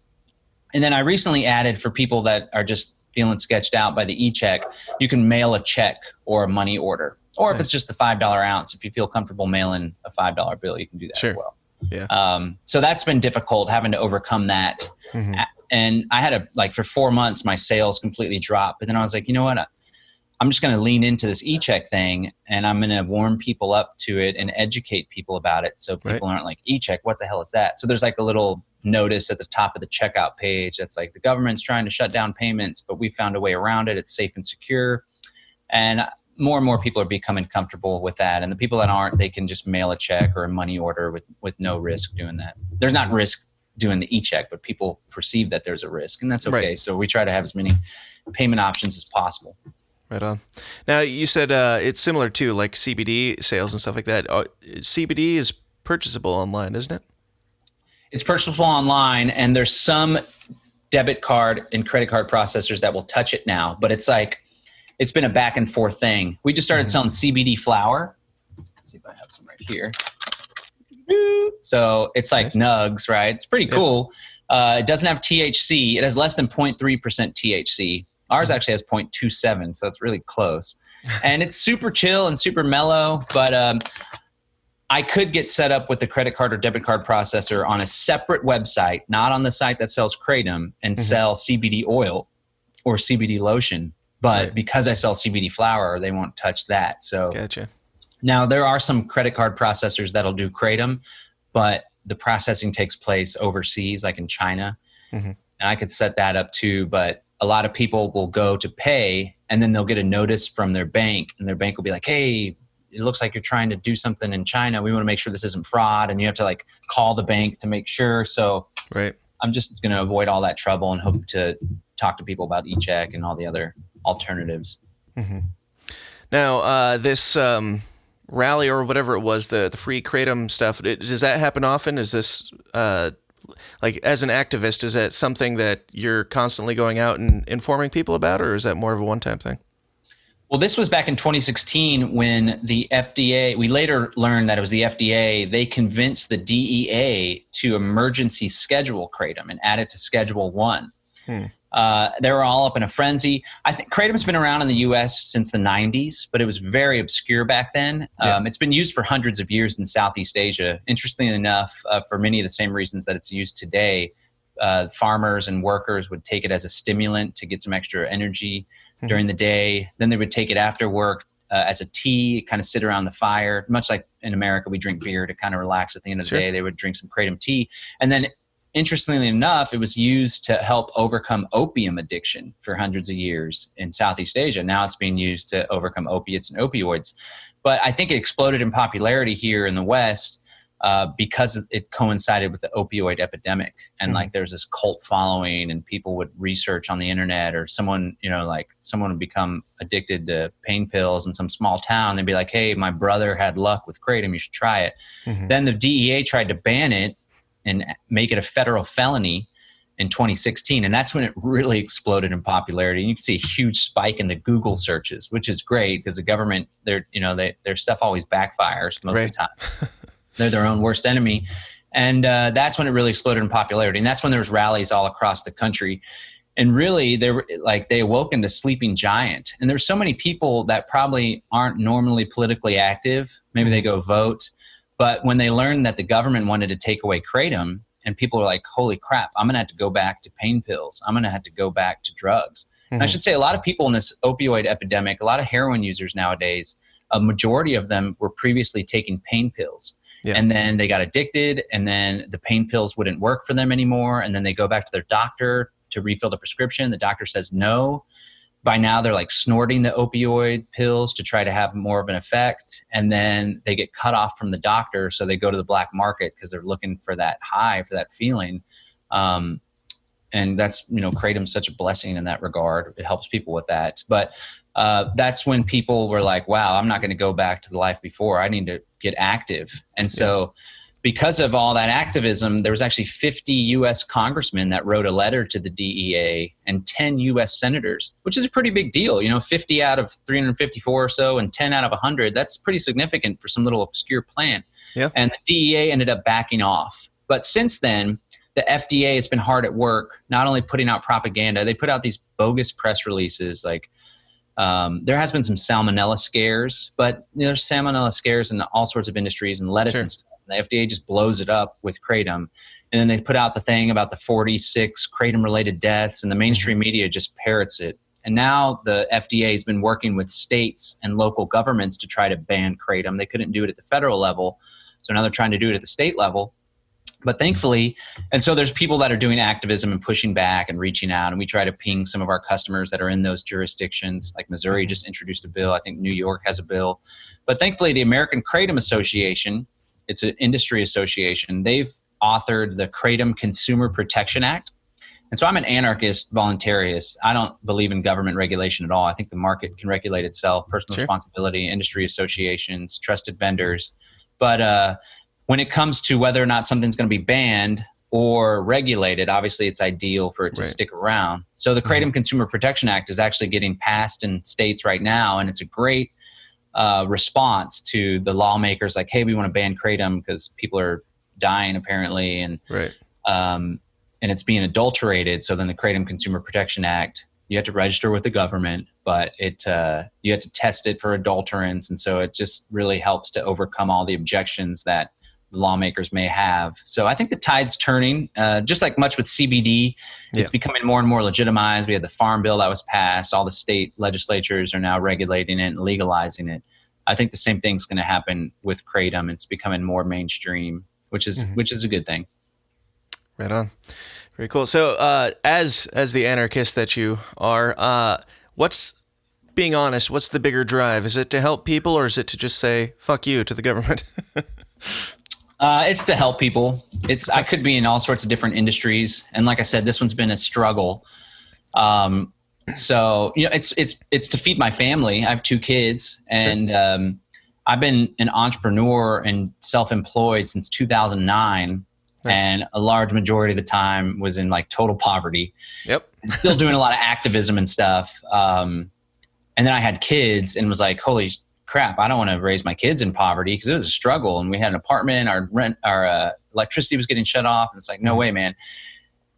And then I recently added, for people that are just feeling sketched out by the eCheck, you can mail a check or a money order. Or if it's just the $5 ounce, if you feel comfortable mailing a $5 bill, you can do that as well. Yeah. So that's been difficult, having to overcome that. And I had for 4 months, my sales completely dropped. But then I was like, you know what? I'm just going to lean into this eCheck thing, and I'm going to warm people up to it and educate people about it, so people aren't like, eCheck, what the hell is that? So there's like a little notice at the top of the checkout page that's like, the government's trying to shut down payments, but we found a way around it. It's safe and secure. And more people are becoming comfortable with that. And the people that aren't, they can just mail a check or a money order with no risk doing that. There's not risk doing the eCheck, but people perceive that there's a risk, and that's okay. So we try to have as many payment options as possible. Right on. Now, you said it's similar to like CBD sales and stuff like that. CBD is purchasable online, isn't it? It's purchasable online, and there's some debit card and credit card processors that will touch it now, but it's been a back and forth thing. We just started selling CBD flower. Let's see if I have some right here. So it's like nugs, right? It's pretty cool. It doesn't have THC. It has less than 0.3% THC. Ours actually has 0.27, so it's really close. And it's super chill and super mellow, but I could get set up with the credit card or debit card processor on a separate website, not on the site that sells Kratom, and sell CBD oil or CBD lotion. But because I sell CBD flower, they won't touch that. So Gotcha. Now there are some credit card processors that'll do Kratom, but the processing takes place overseas, like in China. And I could set that up too, but a lot of people will go to pay, and then they'll get a notice from their bank, and their bank will be like, hey, it looks like you're trying to do something in China. We want to make sure this isn't fraud. And you have to like call the bank to make sure. So I'm just going to avoid all that trouble and hope to talk to people about eCheck and all the other alternatives. Now, this rally or whatever it was, the free Kratom stuff, does that happen often? Is this like, as an activist, is that something that you're constantly going out and informing people about, or is that more of a one-time thing? Well, this was back in 2016 when the FDA, we later learned that it was the FDA, they convinced the DEA to emergency schedule Kratom and add it to Schedule 1. They were all up in a frenzy. I think Kratom's been around in the U.S. since the 90s, but it was very obscure back then. It's been used for hundreds of years in Southeast Asia. Interestingly enough, for many of the same reasons that it's used today, farmers and workers would take it as a stimulant to get some extra energy during the day. Then they would take it after work as a tea, kind of sit around the fire. Much like in America, we drink beer to kind of relax at the end of the day. They would drink some Kratom tea. And then interestingly enough, it was used to help overcome opium addiction for hundreds of years in Southeast Asia. Now it's being used to overcome opiates and opioids. But I think it exploded in popularity here in the West because it coincided with the opioid epidemic. And like there's this cult following, and people would research on the internet, or someone, someone would become addicted to pain pills in some small town. They'd be like, hey, my brother had luck with Kratom, you should try it. Then the DEA tried to ban it and make it a federal felony in 2016. And that's when it really exploded in popularity. And you can see a huge spike in the Google searches, which is great because the government, their stuff always backfires most of the time. They're their own worst enemy. And that's when it really exploded in popularity. And that's when there was rallies all across the country. And really, they awoke into sleeping giant. And there's so many people that probably aren't normally politically active. Maybe they go vote. But when they learned that the government wanted to take away Kratom, and people were like, holy crap, I'm going to have to go back to pain pills. I'm going to have to go back to drugs. And I should say a lot of people in this opioid epidemic, a lot of heroin users nowadays, a majority of them were previously taking pain pills. And then they got addicted, and then the pain pills wouldn't work for them anymore. And then they go back to their doctor to refill the prescription. The doctor says no. by now they're like snorting the opioid pills to try to have more of an effect. And then they get cut off from the doctor. So they go to the black market because they're looking for that high, for that feeling. And that's, Kratom's such a blessing in that regard. It helps people with that. But that's when people were like, wow, I'm not going to go back to the life before. I need to get active. And so because of all that activism, there was actually 50 U.S. congressmen that wrote a letter to the DEA and 10 U.S. senators, which is a pretty big deal. 50 out of 354 or so and 10 out of 100. That's pretty significant for some little obscure plan. Yeah. And the DEA ended up backing off. But since then, the FDA has been hard at work, not only putting out propaganda, they put out these bogus press releases. Like there has been some salmonella scares, but there's salmonella scares in all sorts of industries and lettuce and stuff. The FDA just blows it up with Kratom. And then they put out the thing about the 46 Kratom-related deaths, and the mainstream media just parrots it. And now the FDA has been working with states and local governments to try to ban Kratom. They couldn't do it at the federal level, so now they're trying to do it at the state level. But thankfully, and so there's people that are doing activism and pushing back and reaching out, and we try to ping some of our customers that are in those jurisdictions. Like Missouri just introduced a bill. I think New York has a bill. But thankfully, the American Kratom Association, it's an industry association, they've authored the Kratom Consumer Protection Act. And so I'm an anarchist, voluntarist. I don't believe in government regulation at all. I think the market can regulate itself, personal responsibility, industry associations, trusted vendors. But when it comes to whether or not something's going to be banned or regulated, obviously it's ideal for it to stick around. So the Kratom Consumer Protection Act is actually getting passed in states right now, and it's a great response to the lawmakers like, hey, we want to ban Kratom because people are dying apparently, and it's being adulterated. So then the Kratom Consumer Protection Act, you have to register with the government, but you have to test it for adulterants. And so it just really helps to overcome all the objections that the lawmakers may have. So I think the tide's turning, just like much with CBD, it's becoming more and more legitimized. We had the Farm Bill that was passed. All the state legislatures are now regulating it and legalizing it. I think the same thing's going to happen with Kratom. It's becoming more mainstream, which is a good thing. Right on. Very cool. So as the anarchist that you are, being honest, what's the bigger drive? Is it to help people, or is it to just say, fuck you to the government? It's to help people. I could be in all sorts of different industries. And like I said, this one's been a struggle. So, it's to feed my family. I have 2 kids, and I've been an entrepreneur and self-employed since 2009. Nice. And a large majority of the time was in like total poverty. Yep. And still doing a lot of activism and stuff. And then I had kids and was like, holy crap, I don't want to raise my kids in poverty, because it was a struggle. And we had an apartment, our electricity was getting shut off. And it's like, no way, man.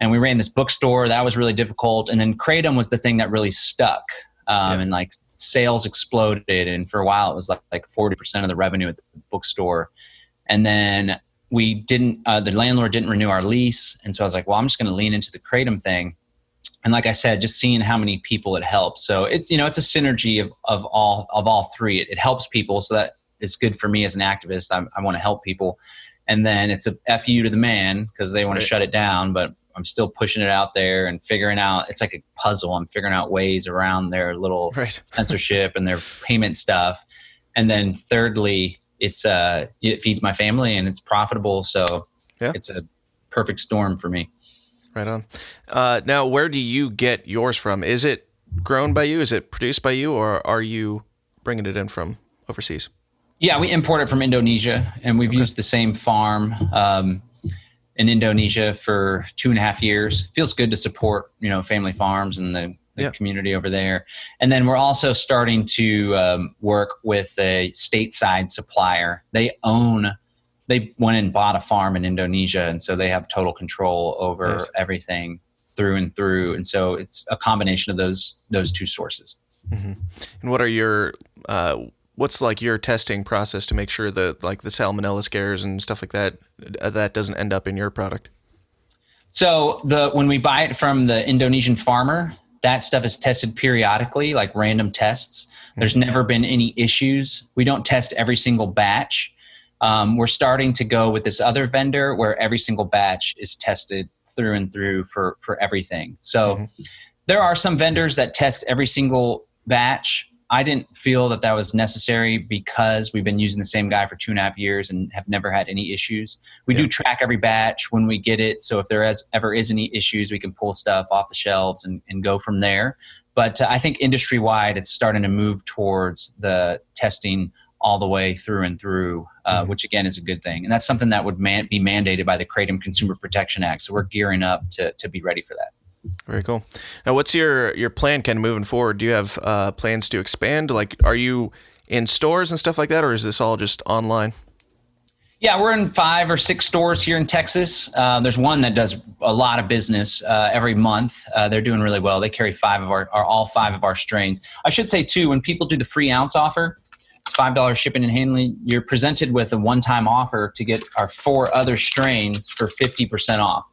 And we ran this bookstore. That was really difficult. And then Kratom was the thing that really stuck. And like sales exploded. And for a while, it was like 40% of the revenue at the bookstore. And then the landlord didn't renew our lease. And so I was like, well, I'm just going to lean into the Kratom thing. And like I said, just seeing how many people it helps. So it's, it's a synergy of all three. It helps people. So that is good for me as an activist. I want to help people. And then it's a FU to the man, because they want to shut it down, but I'm still pushing it out there and figuring out, it's like a puzzle. I'm figuring out ways around their little censorship and their payment stuff. And then thirdly, it feeds my family and it's profitable. So it's a perfect storm for me. Right on. Now, where do you get yours from? Is it grown by you? Is it produced by you? Or are you bringing it in from overseas? Yeah, we import it from Indonesia, and we've used the same farm in Indonesia for 2.5 years. Feels good to support, family farms and the community over there. And then we're also starting to work with a stateside supplier. They went and bought a farm in Indonesia, and so they have total control over everything through and through. And so it's a combination of those 2 sources. Mm-hmm. And what are your what's like your testing process to make sure that like the salmonella scares and stuff like that that doesn't end up in your product? So when we buy it from the Indonesian farmer, that stuff is tested periodically, like random tests. There's never been any issues. We don't test every single batch. We're starting to go with this other vendor where every single batch is tested through and through for everything. So There are some vendors that test every single batch. I didn't feel that was necessary because we've been using the same guy for 2.5 years and have never had any issues. We do track every batch when we get it. So if there ever is any issues, we can pull stuff off the shelves and go from there. But I think industry-wide, it's starting to move towards the testing all the way through and through, which again is a good thing. And that's something that would be mandated by the Kratom Consumer Protection Act. So we're gearing up to be ready for that. Very cool. Now, what's your plan kind of moving forward? Do you have plans to expand? Like, are you in stores and stuff like that, or is this all just online? Yeah, we're in 5 or 6 stores here in Texas. There's one that does a lot of business every month. They're doing really well. They carry all 5 of our strains. I should say, too, when people do the free ounce offer, it's $5 shipping and handling. You're presented with a one-time offer to get our 4 other strains for 50% off.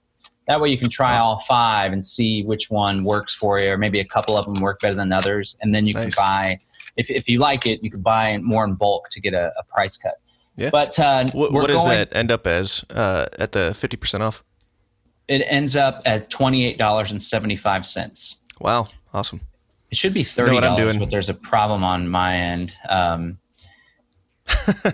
That way you can try all 5 and see which one works for you, or maybe a couple of them work better than others. And then you can buy, if you like it, you can buy more in bulk to get a price cut. Yeah. But what does that end up as at the 50% off? It ends up at $28.75. Wow. Awesome. It should be $30, what I'm doing. But there's a problem on my end. I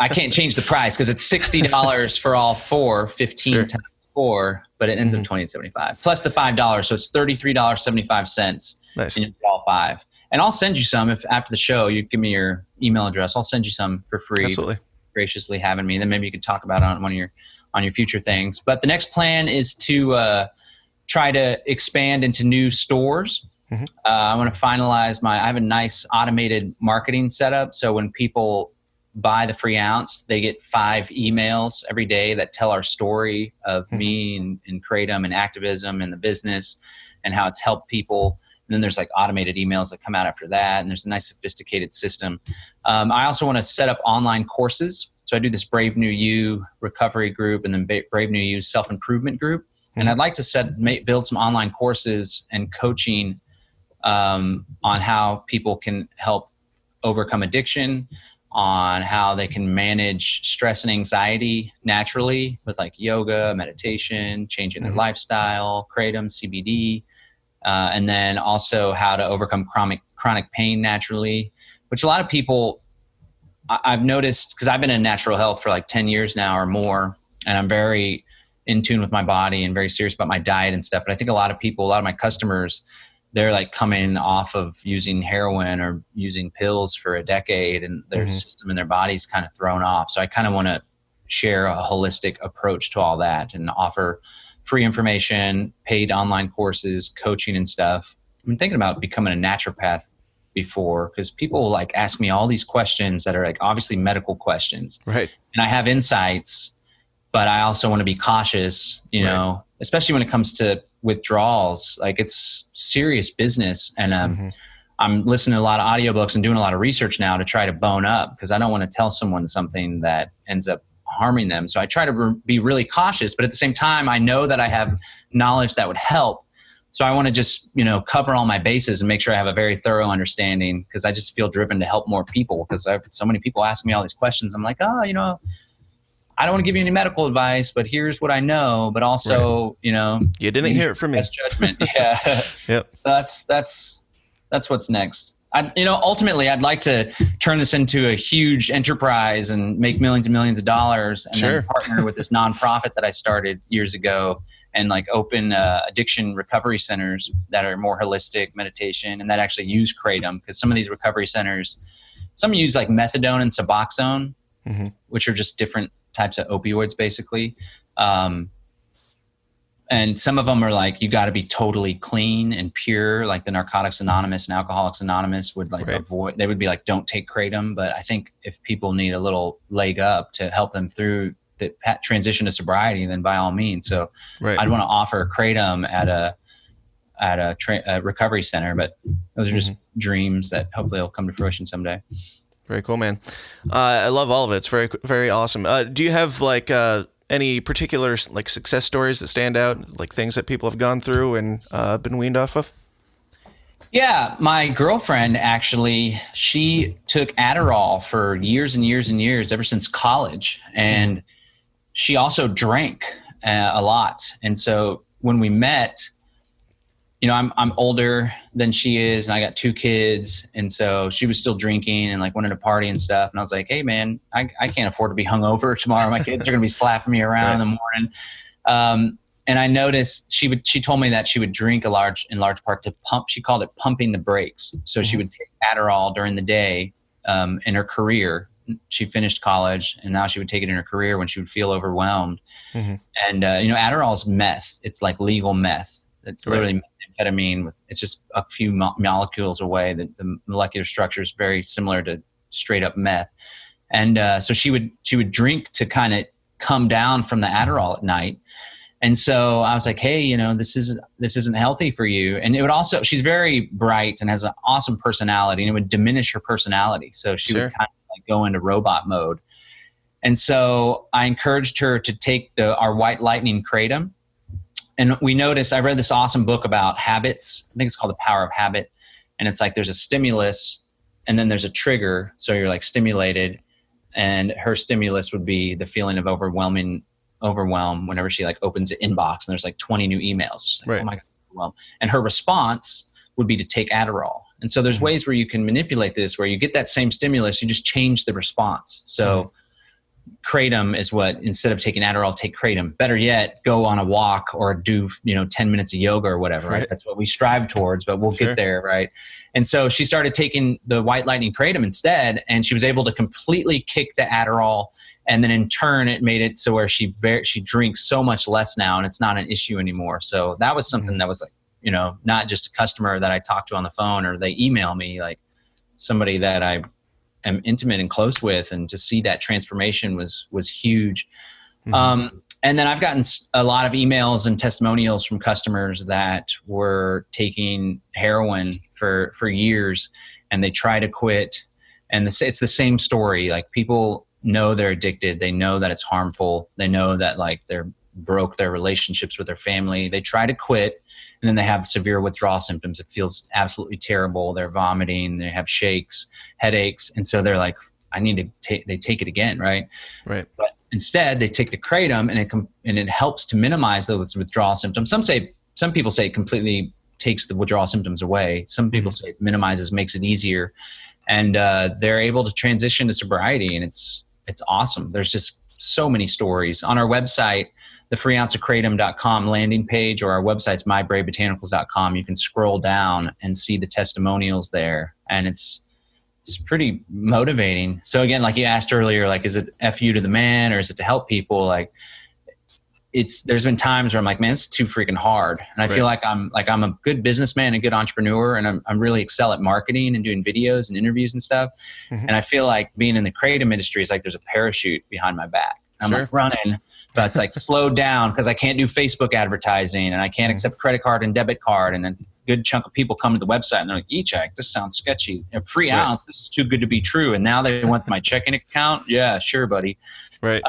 can't change the price because it's $60 for all 4, 15 times 4, but it ends up $28.75 plus the $5, so it's $33.75. Nice. And you get all 5. And I'll send you some if after the show you give me your email address. I'll send you some for free. Absolutely. Graciously having me. Then maybe you could talk about it on one of your future things. But the next plan is to try to expand into new stores. I want to finalize I have a nice automated marketing setup. So when people buy the free ounce, they get 5 emails every day that tell our story of me and Kratom and activism and the business and how it's helped people. And then there's like automated emails that come out after that. And there's a nice sophisticated system. I also want to set up online courses. So I do this Brave New You recovery group and then Brave New You self-improvement group. And I'd like to build some online courses and coaching on how people can help overcome addiction, on how they can manage stress and anxiety naturally with like yoga, meditation, changing their lifestyle, Kratom, CBD, and then also how to overcome chronic pain naturally, which a lot of people I've noticed, because I've been in natural health for like 10 years now or more, and I'm very in tune with my body and very serious about my diet and stuff. But I think a lot of my customers, they're like coming off of using heroin or using pills for a decade, and their system and their body's kind of thrown off. So I kind of want to share a holistic approach to all that and offer free information, paid online courses, coaching and stuff. I've been thinking about becoming a naturopath before, because people like ask me all these questions that are like obviously medical questions. Right. And I have insights, but I also want to be cautious, you know, especially when it comes to withdrawals. Like, it's serious business. And I'm listening to a lot of audiobooks and doing a lot of research now to try to bone up, because I don't want to tell someone something that ends up harming them. So I try to be really cautious, but at the same time, I know that I have knowledge that would help. So I want to just, cover all my bases and make sure I have a very thorough understanding, because I just feel driven to help more people, because I have so many people ask me all these questions. I'm like, I don't want to give you any medical advice, but here's what I know. But also, you didn't hear it from me. That's judgment. Yeah. Yep. That's what's next. Ultimately, I'd like to turn this into a huge enterprise and make millions and millions of dollars, and then partner with this nonprofit that I started years ago, and like open addiction recovery centers that are more holistic meditation and that actually use Kratom, because some of these recovery centers, some use like methadone and Suboxone, which are just different types of opioids, basically. And some of them are like, you got to be totally clean and pure, like the Narcotics Anonymous and Alcoholics Anonymous would like avoid. They would be like, don't take Kratom. But I think if people need a little leg up to help them through the transition to sobriety, then by all means. So I'd want to offer Kratom at a recovery center, but those are just dreams that hopefully will come to fruition someday. Very cool, man. I love all of it. It's very, very awesome. Do you have like any particular like success stories that stand out, like things that people have gone through and been weaned off of? Yeah, my girlfriend actually, she took Adderall for years and years and years, ever since college, and she also drank a lot. And so when we met, I'm older than she is, and I got 2 kids. And so she was still drinking and like wanted to party and stuff. And I was like, hey man, I can't afford to be hungover tomorrow. My kids are going to be slapping me around in the morning. And I noticed she told me that she would drink in large part to pump. She called it pumping the brakes. So she would take Adderall during the day, in her career. She finished college, and now she would take it in her career when she would feel overwhelmed. And, Adderall is meth. It's like legal meth. It's literally methamphetamine. It's just a few molecules away. The molecular structure is very similar to straight up meth. And so she would drink to kind of come down from the Adderall at night. And so I was like, hey, this isn't healthy for you. And it would also, she's very bright and has an awesome personality, and it would diminish her personality. So she would kind of like go into robot mode. And so I encouraged her to take our White Lightning Kratom. And we noticed, I read this awesome book about habits. I think it's called The Power of Habit. And it's like there's a stimulus and then there's a trigger. So you're like stimulated, and her stimulus would be the feeling of overwhelm whenever she like opens the inbox and there's like 20 new emails. She's like, oh my God, overwhelmed. And her response would be to take Adderall. And so there's ways where you can manipulate this, where you get that same stimulus, you just change the response. So Kratom is what, instead of taking Adderall, take Kratom. Better yet, go on a walk or do 10 minutes of yoga or whatever. Right? That's what we strive towards, but we'll get there, right? And so she started taking the White Lightning Kratom instead, and she was able to completely kick the Adderall. And then in turn, it made it so where she drinks so much less now, and it's not an issue anymore. So that was something that was like, not just a customer that I talked to on the phone or they email me, like somebody that I am intimate and close with, and to see that transformation was huge. And then I've gotten a lot of emails and testimonials from customers that were taking heroin for years, and they try to quit. And it's the same story. Like, people know they're addicted. They know that it's harmful. They know that like they're broke their relationships with their family. They try to quit, and then they have severe withdrawal symptoms. It feels absolutely terrible. They're vomiting, they have shakes, headaches. And so they're like, I need to they take it again. Right. But instead they take the Kratom, and it helps to minimize those withdrawal symptoms. Some people say it completely takes the withdrawal symptoms away. Some people say it minimizes, makes it easier. And they're able to transition to sobriety, and it's awesome. There's just so many stories on our website, the freeounceofkratom.com landing page, or our website's mybravebotanicals.com. You can scroll down and see the testimonials there, and it's pretty motivating. So again, like you asked earlier, like, is it FU to the man, or is it to help people? Like, there's been times where I'm like, man, it's too freaking hard. And I feel like I'm a good businessman and good entrepreneur, and I'm really excel at marketing and doing videos and interviews and stuff. And I feel like being in the Kratom industry is like there's a parachute behind my back. I'm like running, but it's like slowed down because I can't do Facebook advertising, and I can't accept credit card and debit card. And a good chunk of people come to the website and they're like, E-check, this sounds sketchy. A free ounce, this is too good to be true. And now they want my checking account. Yeah, sure, buddy. Right.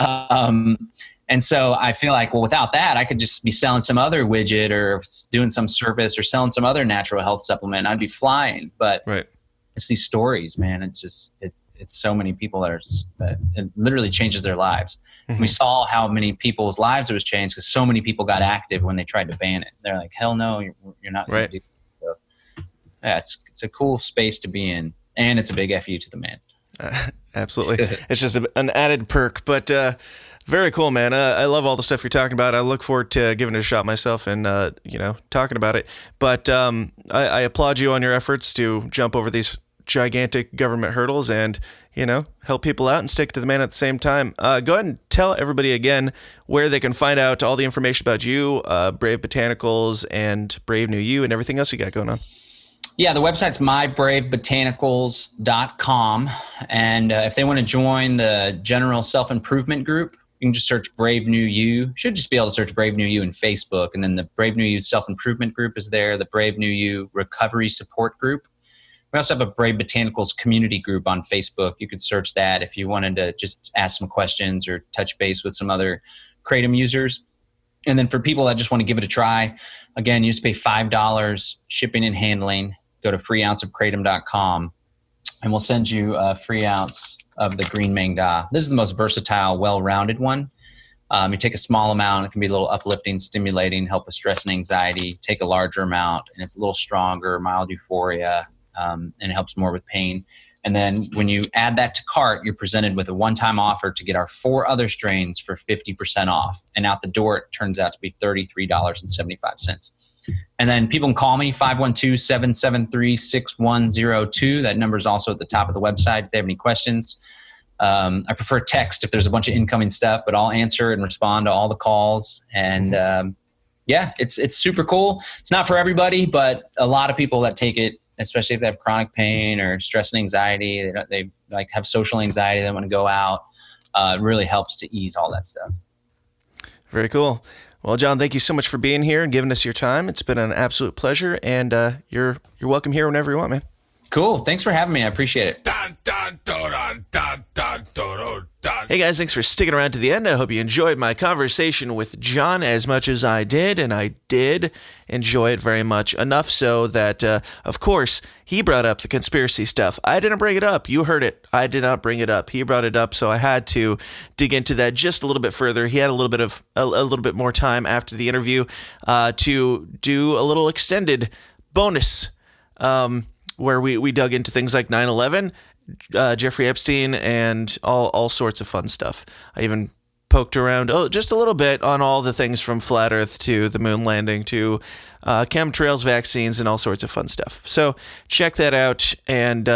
And so I feel like, well, without that, I could just be selling some other widget or doing some service or selling some other natural health supplement. I'd be flying. But it's these stories, man. It's just, it's so many people that it literally changes their lives. We saw how many people's lives it was changed because so many people got active when they tried to ban it. They're like, hell no, you're not going to do it. So, yeah, it's a cool space to be in, and it's a big FU to the man. Absolutely. It's just an added perk, but very cool, man. I love all the stuff you're talking about. I look forward to giving it a shot myself and, talking about it. But I applaud you on your efforts to jump over these gigantic government hurdles and, help people out and stick to the man at the same time. Go ahead and tell everybody again where they can find out all the information about you, Brave Botanicals and Brave New You and everything else you got going on. Yeah, the website's mybravebotanicals.com. And if they want to join the general self-improvement group, you can just search Brave New You. Should just be able to search Brave New You in Facebook. And then the Brave New You self-improvement group is there. The Brave New You recovery support group. We also have a Brave Botanicals community group on Facebook. You could search that if you wanted to just ask some questions or touch base with some other Kratom users. And then for people that just want to give it a try, again, you just pay $5 shipping and handling. Go to freeounceofkratom.com, and we'll send you a free ounce of the green mangda. This is the most versatile, well-rounded one. You take a small amount, it can be a little uplifting, stimulating, help with stress and anxiety. Take a larger amount, and it's a little stronger, mild euphoria, and it helps more with pain. And then when you add that to cart, you're presented with a one-time offer to get our 4 other strains for 50% off. And out the door, it turns out to be $33.75. And then people can call me, 512-773-6102. That number is also at the top of the website if they have any questions. I prefer text if there's a bunch of incoming stuff, but I'll answer and respond to all the calls. And it's super cool. It's not for everybody, but a lot of people that take it, especially if they have chronic pain or stress and anxiety, they like have social anxiety, they want to go out. It really helps to ease all that stuff. Very cool. Well, John, thank you so much for being here and giving us your time. It's been an absolute pleasure, and you're welcome here whenever you want, man. Cool. Thanks for having me. I appreciate it. Hey guys, thanks for sticking around to the end. I hope you enjoyed my conversation with John as much as I did, and I did enjoy it very much. Enough so that, of course, he brought up the conspiracy stuff. I didn't bring it up. You heard it. I did not bring it up. He brought it up, so I had to dig into that just a little bit further. He had a little bit more time after the interview to do a little extended bonus where we dug into things like 9/11, Jeffrey Epstein, and all sorts of fun stuff. I even poked around just a little bit on all the things from flat Earth to the moon landing to chemtrails, vaccines, and all sorts of fun stuff. So check that out, and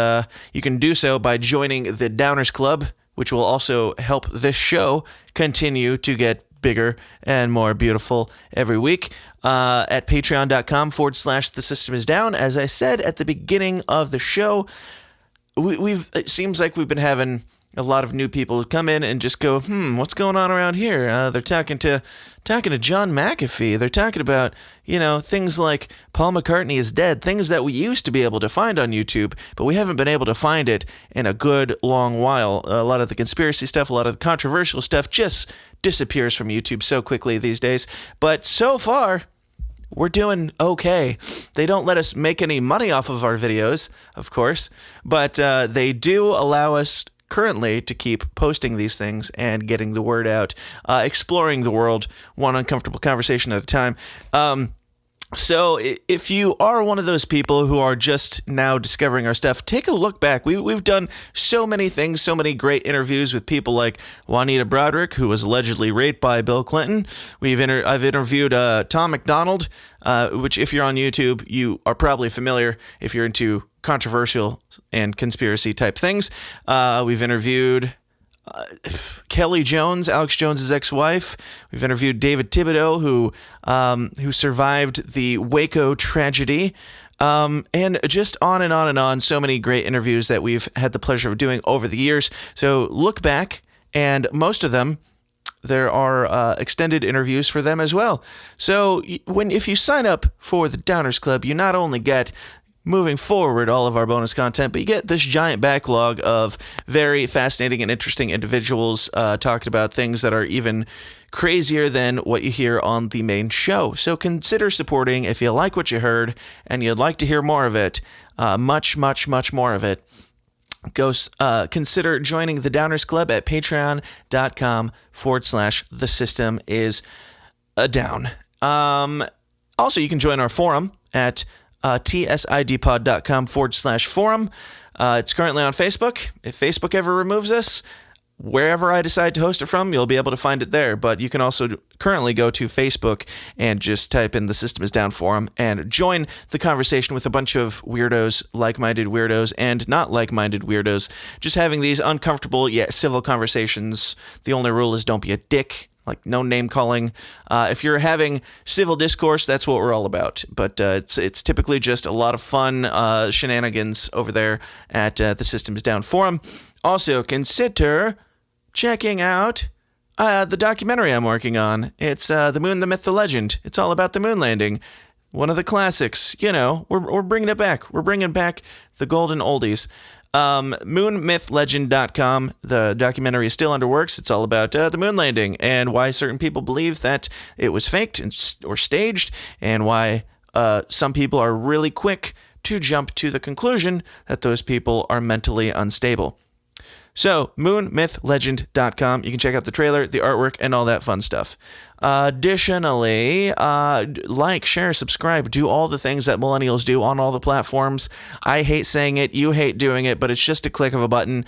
you can do so by joining the Downers Club, which will also help this show continue to get bigger and more beautiful every week at patreon.com/The System Is Down. As I said at the beginning of the show, it seems like we've been having a lot of new people come in and just go, what's going on around here? They're talking to John McAfee. They're talking about, things like Paul McCartney is dead, things that we used to be able to find on YouTube, but we haven't been able to find it in a good long while. A lot of the conspiracy stuff, a lot of the controversial stuff just disappears from YouTube so quickly these days. But so far, we're doing okay. They don't let us make any money off of our videos, of course, but they do allow us currently to keep posting these things and getting the word out, exploring the world one uncomfortable conversation at a time. So if you are one of those people who are just now discovering our stuff, take a look back. We've done so many things, so many great interviews with people like Juanita Broderick, who was allegedly raped by Bill Clinton. I've interviewed Tom McDonald, which if you're on YouTube, you are probably familiar if you're into controversial and conspiracy type things. We've interviewed Kelly Jones, Alex Jones's ex-wife. We've interviewed David Thibodeau, who survived the Waco tragedy, and just on and on and on. So many great interviews that we've had the pleasure of doing over the years. So look back, and most of them, there are extended interviews for them as well. So if you sign up for the Downers Club, you not only get moving forward all of our bonus content, but you get this giant backlog of very fascinating and interesting individuals talking about things that are even crazier than what you hear on the main show. So consider supporting if you like what you heard and you'd like to hear more of it, much, much, much more of it. Consider joining the Downers Club at patreon.com/The System Is Down. Also, you can join our forum at tsidpod.com/forum. It's currently on Facebook. If Facebook ever removes us, wherever I decide to host it from, you'll be able to find it there. But you can also currently go to Facebook and just type in the System Is Down forum and join the conversation with a bunch of weirdos, like-minded weirdos, and not like-minded weirdos, just having these uncomfortable yet civil conversations. The only rule is don't be a dick. Like no name calling. If you're having civil discourse, that's what we're all about. But it's typically just a lot of fun shenanigans over there at the System Is Down forum. Also, consider checking out the documentary I'm working on. It's The Moon, the Myth, the Legend. It's all about the moon landing. One of the classics. We're bringing it back. We're bringing back the golden oldies. Moonmythlegend.com. The documentary is still under works. It's all about the moon landing and why certain people believe that it was faked or staged, and why some people are really quick to jump to the conclusion that those people are mentally unstable. So, moonmythlegend.com. You can check out the trailer, the artwork, and all that fun stuff. Additionally, like, share, subscribe, do all the things that millennials do on all the platforms. I hate saying it, you hate doing it, but it's just a click of a button.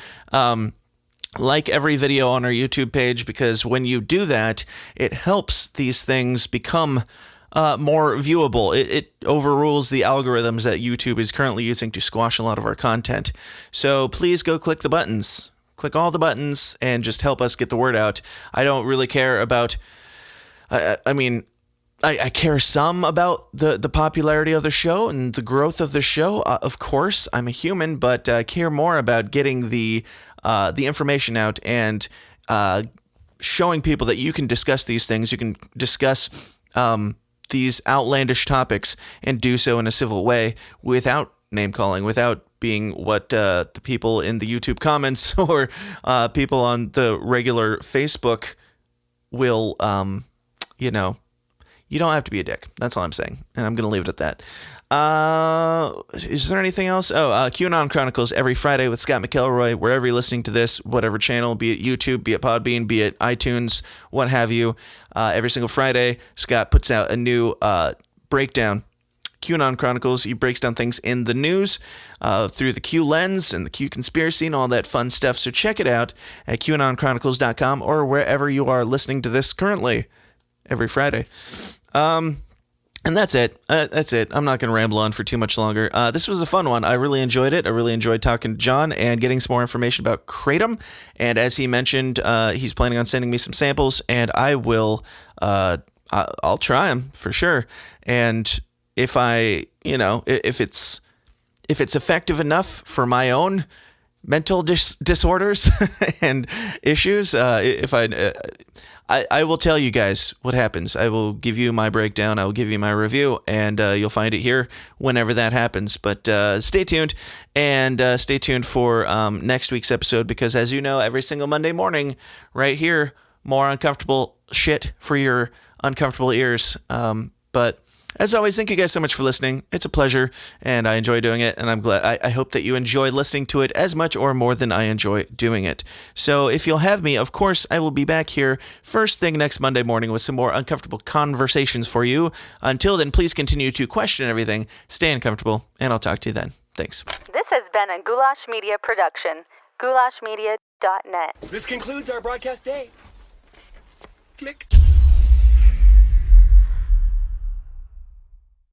Like every video on our YouTube page, because when you do that, it helps these things become more viewable. It overrules the algorithms that YouTube is currently using to squash a lot of our content. So please go click the buttons. Click all the buttons and just help us get the word out. I don't really care about... I care some about the popularity of the show and the growth of the show. Of course, I'm a human, but I care more about getting the information out and showing people that you can discuss these things. You can discuss these outlandish topics and do so in a civil way without name calling, without being what the people in the YouTube comments or people on the regular Facebook will, you don't have to be a dick. That's all I'm saying. And I'm going to leave it at that. Is there anything else? QAnon Chronicles every Friday with Scott McElroy, wherever you're listening to this, whatever channel, be it YouTube, be it Podbean, be it iTunes, what have you. Every single Friday, Scott puts out a new breakdown. QAnon Chronicles, he breaks down things in the news through the Q lens and the Q conspiracy and all that fun stuff. So check it out at QAnonChronicles.com or wherever you are listening to this currently every Friday. And that's it. That's it. I'm not going to ramble on for too much longer. This was a fun one. I really enjoyed it. I really enjoyed talking to John and getting some more information about Kratom. And as he mentioned, he's planning on sending me some samples, and I will. I'll try them for sure. And if if it's effective enough for my own mental disorders and issues, I will tell you guys what happens. I will give you my breakdown. I will give you my review, and you'll find it here whenever that happens. But stay tuned, and stay tuned for next week's episode, because as you know, every single Monday morning, right here, more uncomfortable shit for your uncomfortable ears. But as always, thank you guys so much for listening. It's a pleasure, and I enjoy doing it, and I'm glad. I hope that you enjoy listening to it as much or more than I enjoy doing it. So if you'll have me, of course, I will be back here first thing next Monday morning with some more uncomfortable conversations for you. Until then, please continue to question everything, stay uncomfortable, and I'll talk to you then. Thanks. This has been a Goulash Media production. goulashmedia.net. This concludes our broadcast day. Click.